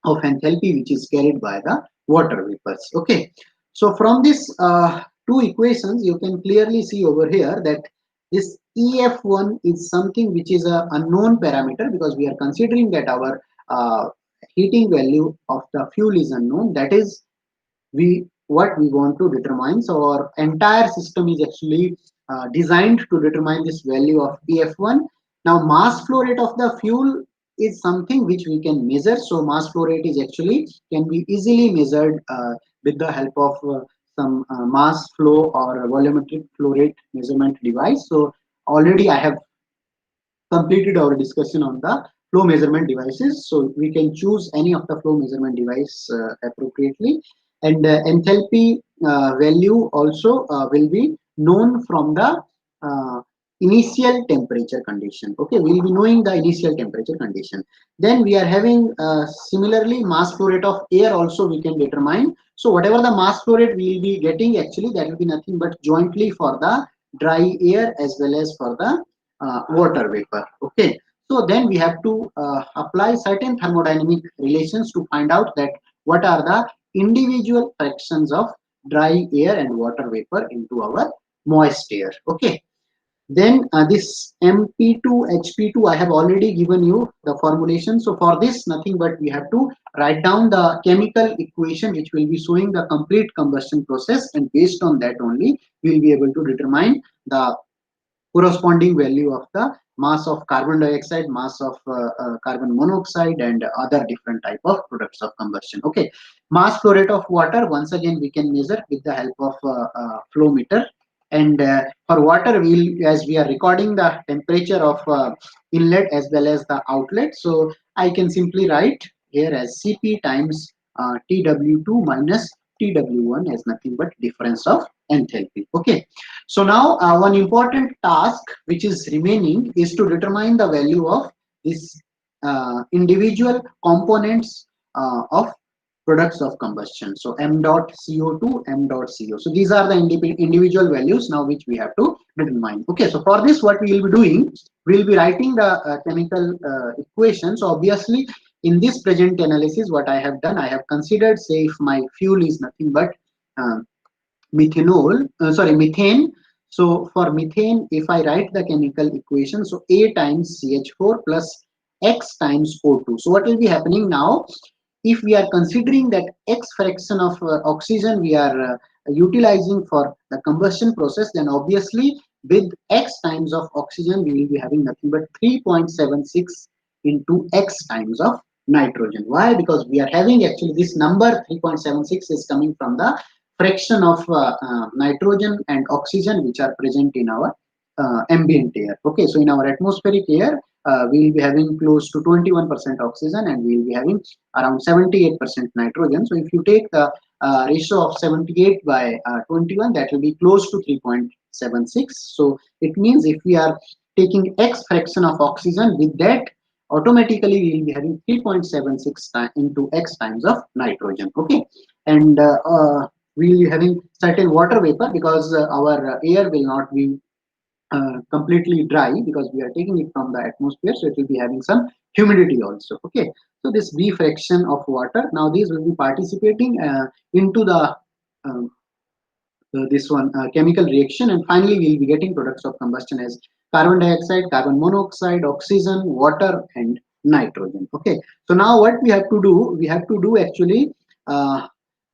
of enthalpy which is carried by the water vapors. Okay, so from this two equations you can clearly see over here that this ef1 is something which is a unknown parameter, because we are considering that our heating value of the fuel is unknown. That is we what we want to determine. So our entire system is actually designed to determine this value of EF1. Now mass flow rate of the fuel is something which we can measure. So mass flow rate is actually can be easily measured with the help of some mass flow or volumetric flow rate measurement device. So already I have completed our discussion on the flow measurement devices. So we can choose any of the flow measurement device appropriately. And enthalpy value also will be known from the initial temperature condition. Okay, we'll be knowing the initial temperature condition. Then we are having similarly mass flow rate of air also we can determine. So whatever the mass flow rate we will be getting, actually that will be nothing but jointly for the dry air as well as for the water vapor. Okay, so then we have to apply certain thermodynamic relations to find out that what are the individual fractions of dry air and water vapor into our moist air. Okay, then this mp2 hp2 I have already given you the formulation. So for this nothing but we have to write down the chemical equation which will be showing the complete combustion process, and based on that only we will be able to determine the corresponding value of the mass of carbon dioxide, mass of carbon monoxide, and other different type of products of combustion. Okay, mass flow rate of water once again we can measure with the help of flow meter. And for water, as we are recording the temperature of inlet as well as the outlet, so I can simply write here as Cp times Tw2 minus Tw1 as nothing but difference of enthalpy. Okay, so now one important task which is remaining is to determine the value of this individual components of products of combustion. So m dot CO2, m dot CO. So these are the individual values now which we have to determine. Okay, so for this what we will be doing, we will be writing the chemical equation. So obviously in this present analysis what I have done, I have considered, say if my fuel is nothing but uh, methane. So for methane, if I write the chemical equation, so A times CH4 plus X times O2. So what will be happening now? If we are considering that X fraction of oxygen we are utilizing for the combustion process, then obviously with X times of oxygen, we will be having nothing but 3.76 into X times of nitrogen. Why? Because we are having actually this number 3.76 is coming from the fraction of nitrogen and oxygen which are present in our ambient air. Okay, so in our atmospheric air, we will be having close to 21% oxygen and we will be having around 78% nitrogen. So if you take the ratio of 78 by 21, that will be close to 3.76. So it means if we are taking X fraction of oxygen, with that automatically we will be having 3.76 into X times of nitrogen. Okay, and we will be having certain water vapor, because our air will not be completely dry, because we are taking it from the atmosphere, so it will be having some humidity also. Okay, so this B fraction of water, now these will be participating into the um, this one chemical reaction, and finally we will be getting products of combustion as carbon dioxide, carbon monoxide, oxygen, water, and nitrogen. Okay, so now what we have to do, actually uh,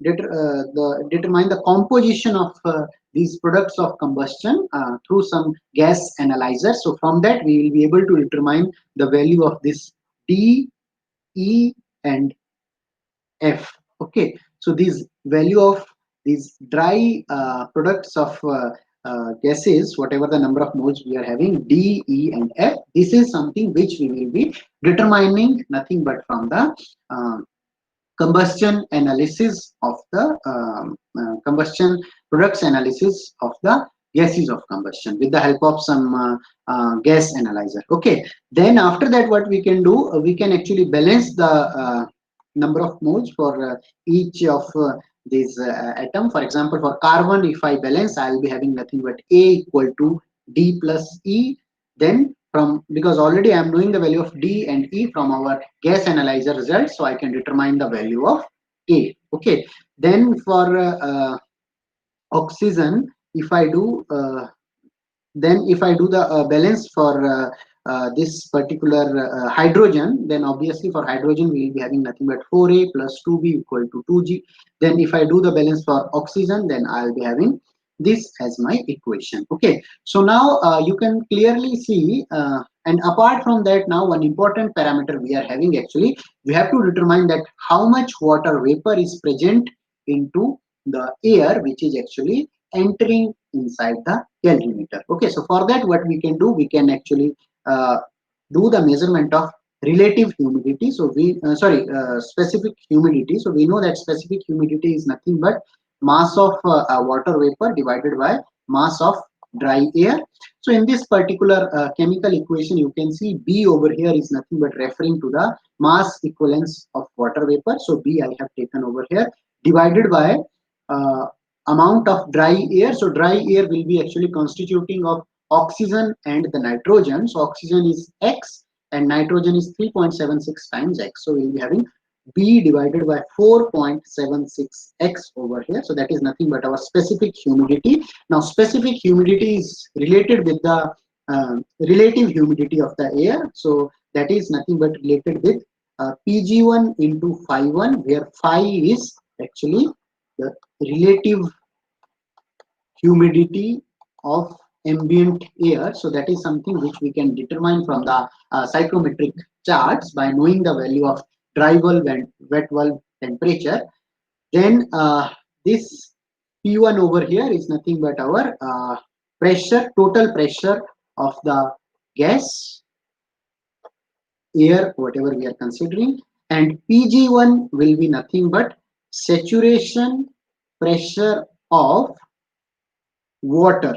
determine the composition of these products of combustion through some gas analyzer. So from that we will be able to determine the value of this D, E, and F. Okay, so this value of these dry products of gases, whatever the number of moles we are having, D, E, and F, this is something which we will be determining nothing but from the combustion analysis of the combustion products analysis of the gases of combustion with the help of some gas analyzer. Okay, then after that what we can do, we can actually balance the number of moles for each of these atom. For example, for carbon, if I balance, I will be having nothing but A equal to D plus E. Then from, because already I am knowing the value of D and E from our gas analyzer results, so I can determine the value of A. Okay, then for oxygen, if I do then if I do the balance for this particular hydrogen, then obviously for hydrogen we will be having nothing but 4A plus 2B equal to 2G. Then if I do the balance for oxygen, then I'll be having this as my equation. Okay, so now you can clearly see, and apart from that, now one important parameter we are having, actually we have to determine that how much water vapor is present into the air, which is actually entering inside the calorimeter. Okay, so for that what we can do, we can actually uh, do the measurement of relative humidity. So we specific humidity. So we know that specific humidity is nothing but mass of water vapor divided by mass of dry air. So in this particular chemical equation, you can see B over here is nothing but referring to the mass equivalence of water vapor. So B I have taken over here, divided by uh, amount of dry air. So dry air will be actually constituting of oxygen and the nitrogen. So oxygen is X and nitrogen is 3.76 times X. So we'll be having B divided by 4.76X over here. So that is nothing but our specific humidity. Now specific humidity is related with the relative humidity of the air. So that is nothing but related with Pg1 into phi1, where phi is actually the relative humidity of ambient air. So that is something which we can determine from the psychrometric charts by knowing the value of dry bulb and wet bulb temperature. Then this P1 over here is nothing but our pressure, total pressure of the gas, air, whatever we are considering, and Pg1 will be nothing but saturation pressure of water.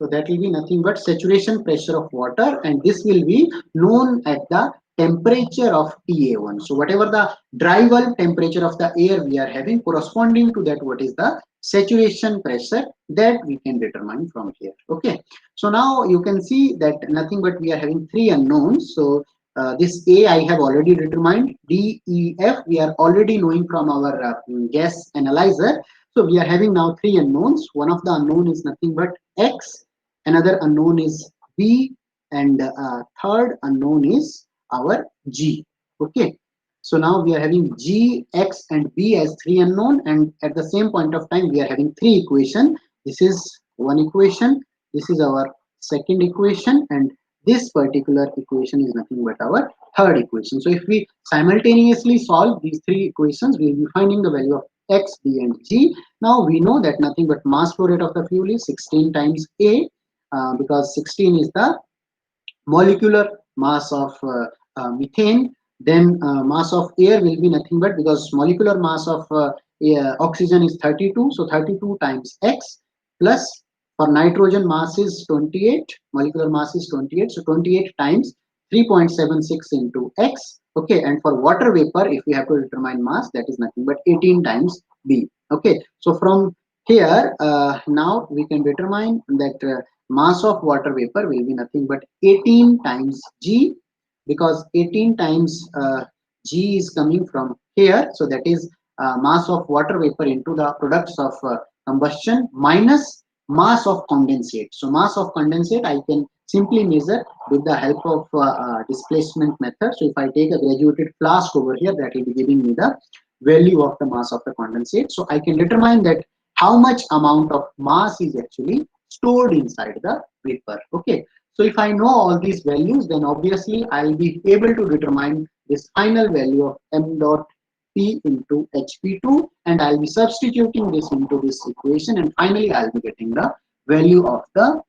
So that will be nothing but saturation pressure of water, and this will be known at the temperature of TA1. So whatever the dry bulb temperature of the air we are having, corresponding to that, what is the saturation pressure, that we can determine from here. Okay, so now you can see that nothing but we are having three unknowns. So this A I have already determined, D, E, F we are already knowing from our gas analyzer. So we are having now three unknowns. One of the unknown is nothing but X, another unknown is B, and third unknown is our G. Okay, so now we are having G, X, and B as three unknown, and at the same point of time we are having three equation. This is one equation, this is our second equation, and this particular equation is nothing but our third equation. So if we simultaneously solve these three equations, we will be finding the value of X, B, and G. Now we know that nothing but mass flow rate of the fuel is 16 times A, because 16 is the molecular mass of methane. Then mass of air will be nothing but, because molecular mass of oxygen is 32, so 32 times X, plus for nitrogen mass is 28, molecular mass is 28, so 28 times 3.76 into X. Okay, and for water vapor, if we have to determine mass, that is nothing but 18 times B. Okay, so from here, now we can determine that mass of water vapor will be nothing but 18 times G, because 18 times G is coming from here. So that is mass of water vapor into the products of combustion minus mass of condensate. So mass of condensate I can simply measure with the help of displacement method. So if I take a graduated flask over here, that will be giving me the value of the mass of the condensate. So I can determine that how much amount of mass is actually stored inside the vapor. Okay. So if I know all these values, then obviously I'll be able to determine this final value of m dot p into hp2, and I'll be substituting this into this equation, and finally I'll be getting the value of the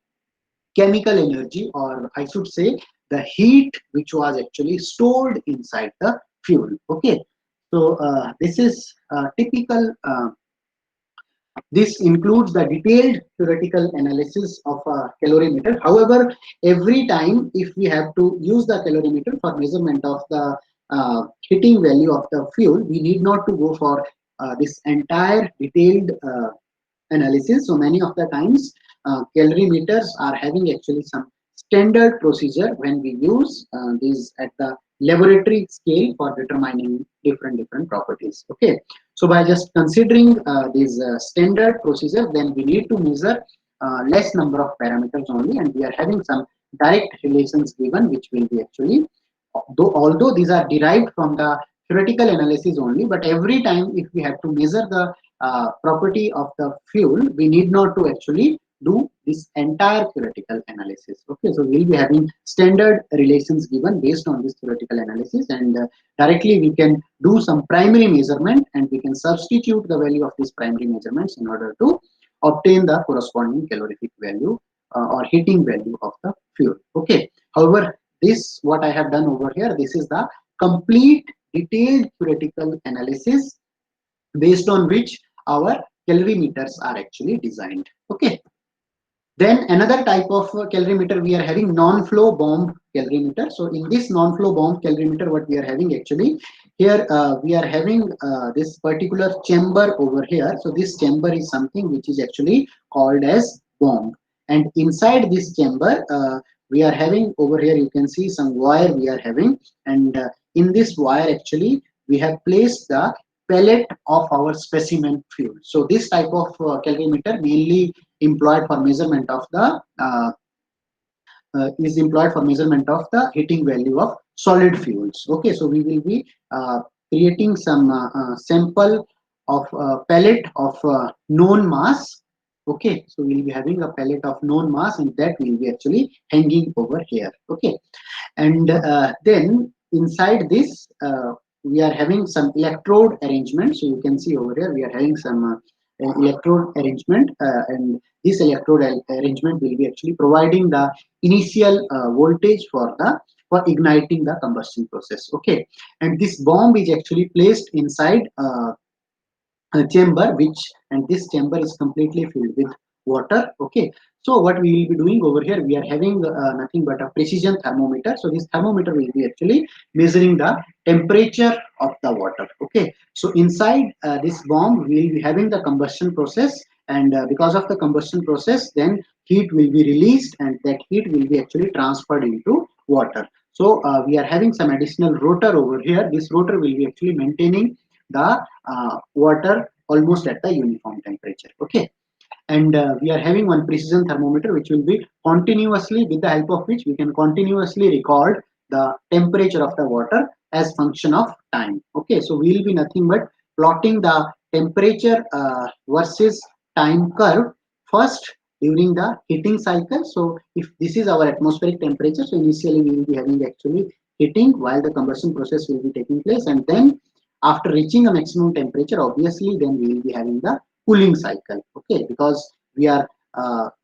chemical energy, or I should say the heat which was actually stored inside the fuel. Okay, so this is typical. This includes the detailed theoretical analysis of a calorimeter. However, every time if we have to use the calorimeter for measurement of the heating value of the fuel, we need not to go for this entire detailed analysis. So many of the times calorimeters are having actually some standard procedure when we use these at the laboratory scale for determining different properties. Okay, so by just considering these standard procedure, then we need to measure less number of parameters only, and we are having some direct relations given, which will be actually, although these are derived from the theoretical analysis only, but every time if we have to measure the property of the fuel, we need not to actually do this entire theoretical analysis. Okay, so we'll be having standard relations given based on this theoretical analysis, and directly we can do some primary measurement, and we can substitute the value of these primary measurements in order to obtain the corresponding calorific value or heating value of the fuel. Okay, however, this what I have done over here, this is the complete detailed theoretical analysis based on which our calorimeters are actually designed. Okay, then another type of calorimeter we are having, non-flow bomb calorimeter. So in this non-flow bomb calorimeter, what we are having actually here, we are having this particular chamber over here. So this chamber is something which is actually called as bomb, and inside this chamber we are having over here, you can see some wire we are having, and in this wire actually we have placed the pellet of our specimen fuel. So this type of calorimeter mainly employed for measurement of the is employed for measurement of the heating value of solid fuels. Okay, so we will be creating some sample of pellet of known mass. Okay, so we'll be having a pellet of known mass, and that will be actually hanging over here. Okay, and then inside this we are having some electrode arrangement. So you can see over here we are having some electrode arrangement, and this electrode arrangement will be actually providing the initial voltage for igniting the combustion process. Okay, and this bomb is actually placed inside chamber, which, and this chamber is completely filled with water. Okay, so what we will be doing over here, we are having nothing but a precision thermometer. So this thermometer will be actually measuring the temperature of the water. Okay, so inside this bomb we will be having the combustion process, and because of the combustion process, then heat will be released, and that heat will be actually transferred into water. So we are having some additional rotor over here. This rotor will be actually maintaining the water almost at the uniform temperature. Okay, and we are having one precision thermometer which will be continuously, with the help of which we can continuously record the temperature of the water as function of time. Okay, so we will be nothing but plotting the temperature versus time curve first during the heating cycle. So if this is our atmospheric temperature, so initially we will be having actually heating while the combustion process will be taking place, and then after reaching a maximum temperature, obviously then we will be having the cooling cycle. Okay, because we are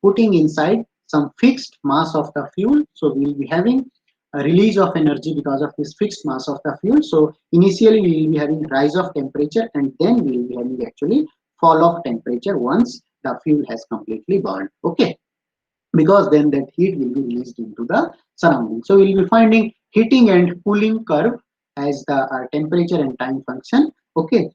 putting inside some fixed mass of the fuel, so we will be having a release of energy because of this fixed mass of the fuel. So initially we will be having rise of temperature, and then we will be having actually fall of temperature once the fuel has completely burned. Okay, because then that heat will be released into the surrounding. So we will be finding heating and cooling curve as the temperature and time function. Okay,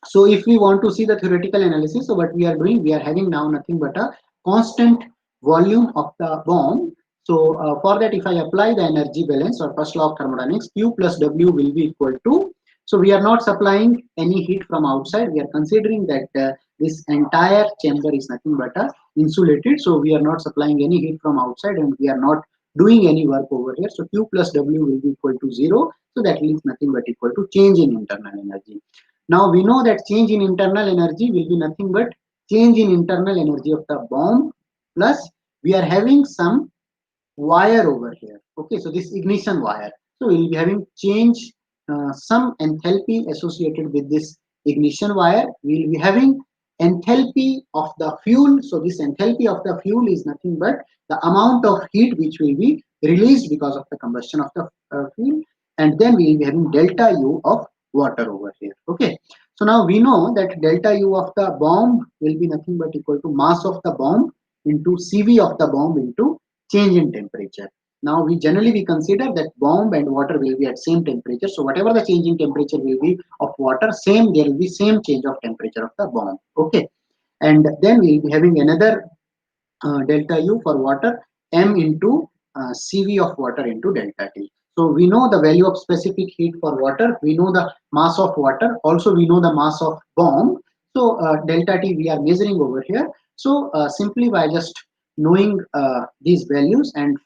So if we want to see the theoretical analysis, so what we are doing, we are having now nothing but a constant volume of the bomb. So for that, if I apply the energy balance or first law of thermodynamics, Q plus W will be equal to, so we are not supplying any heat from outside. We are considering that this entire chamber is nothing but a insulated. So we are not supplying any heat from outside and we are not doing any work over here. So Q plus W will be equal to 0. So that leaves nothing but equal to change in internal energy. Now we know that change in internal energy will be nothing but change in internal energy of the bomb plus we are having some wire over here. Okay, so this ignition wire. So we will be having change, some enthalpy associated with this ignition wire. We will be having enthalpy of the fuel. So this enthalpy of the fuel is nothing but the amount of heat which will be released because of the combustion of the fuel. And then we will be having delta U of water over here. Okay. So now we know that delta U of the bomb will be nothing but equal to mass of the bomb into CV of the bomb into change in temperature. Now we consider that bomb and water will be at same temperature. So whatever the change in temperature will be of water, same there will be same change of temperature of the bomb. Okay, and then we will be having another delta U for water, m into CV of water into delta T. So we know the value of specific heat for water. We know the mass of water. Also we know the mass of bomb. So delta T we are measuring over here. So simply by just knowing these values and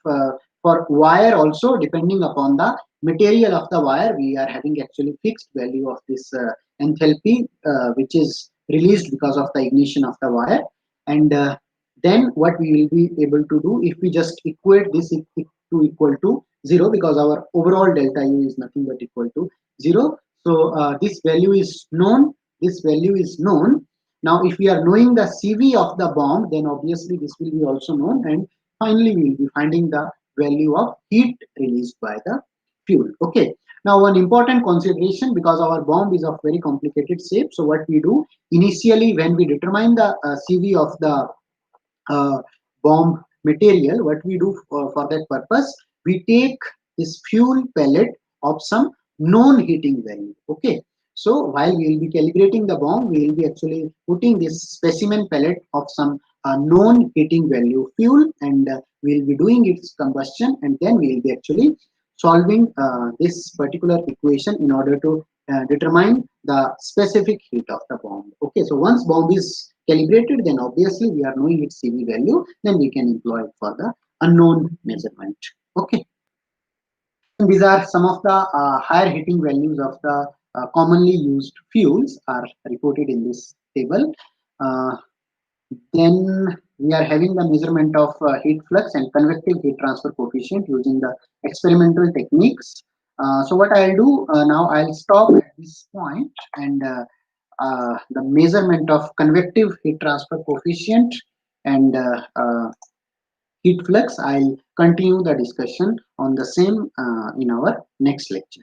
for wire also depending upon the material of the wire, we are having actually fixed value of this enthalpy which is released because of the ignition of the wire. And then what we will be able to do if we just equate this to equal to 0 because our overall delta U is nothing but equal to 0. So this value is known, this value is known. Now if we are knowing the CV of the bomb, then obviously this will be also known, and finally we will be finding the value of heat released by the fuel. Okay, now one important consideration, because our bomb is of very complicated shape, so what we do initially when we determine the CV of the uh, bomb material, what we do for that purpose, we take this fuel pellet of some known heating value. Okay, so while we will be calibrating the bomb, we will be actually putting this specimen pellet of some known heating value fuel, and we will be doing its combustion, and then we will be actually solving this particular equation in order to determine the specific heat of the bomb. Okay, so once bomb is calibrated, then obviously we are knowing its CV value, then we can employ it for the unknown measurement. Okay, and these are some of the higher heating values of the commonly used fuels are reported in this table. Uh, then we are having the measurement of heat flux and convective heat transfer coefficient using the experimental techniques. So what I'll do now, I'll stop at this point and the measurement of convective heat transfer coefficient and heat flux. I'll continue the discussion on the same in our next lecture.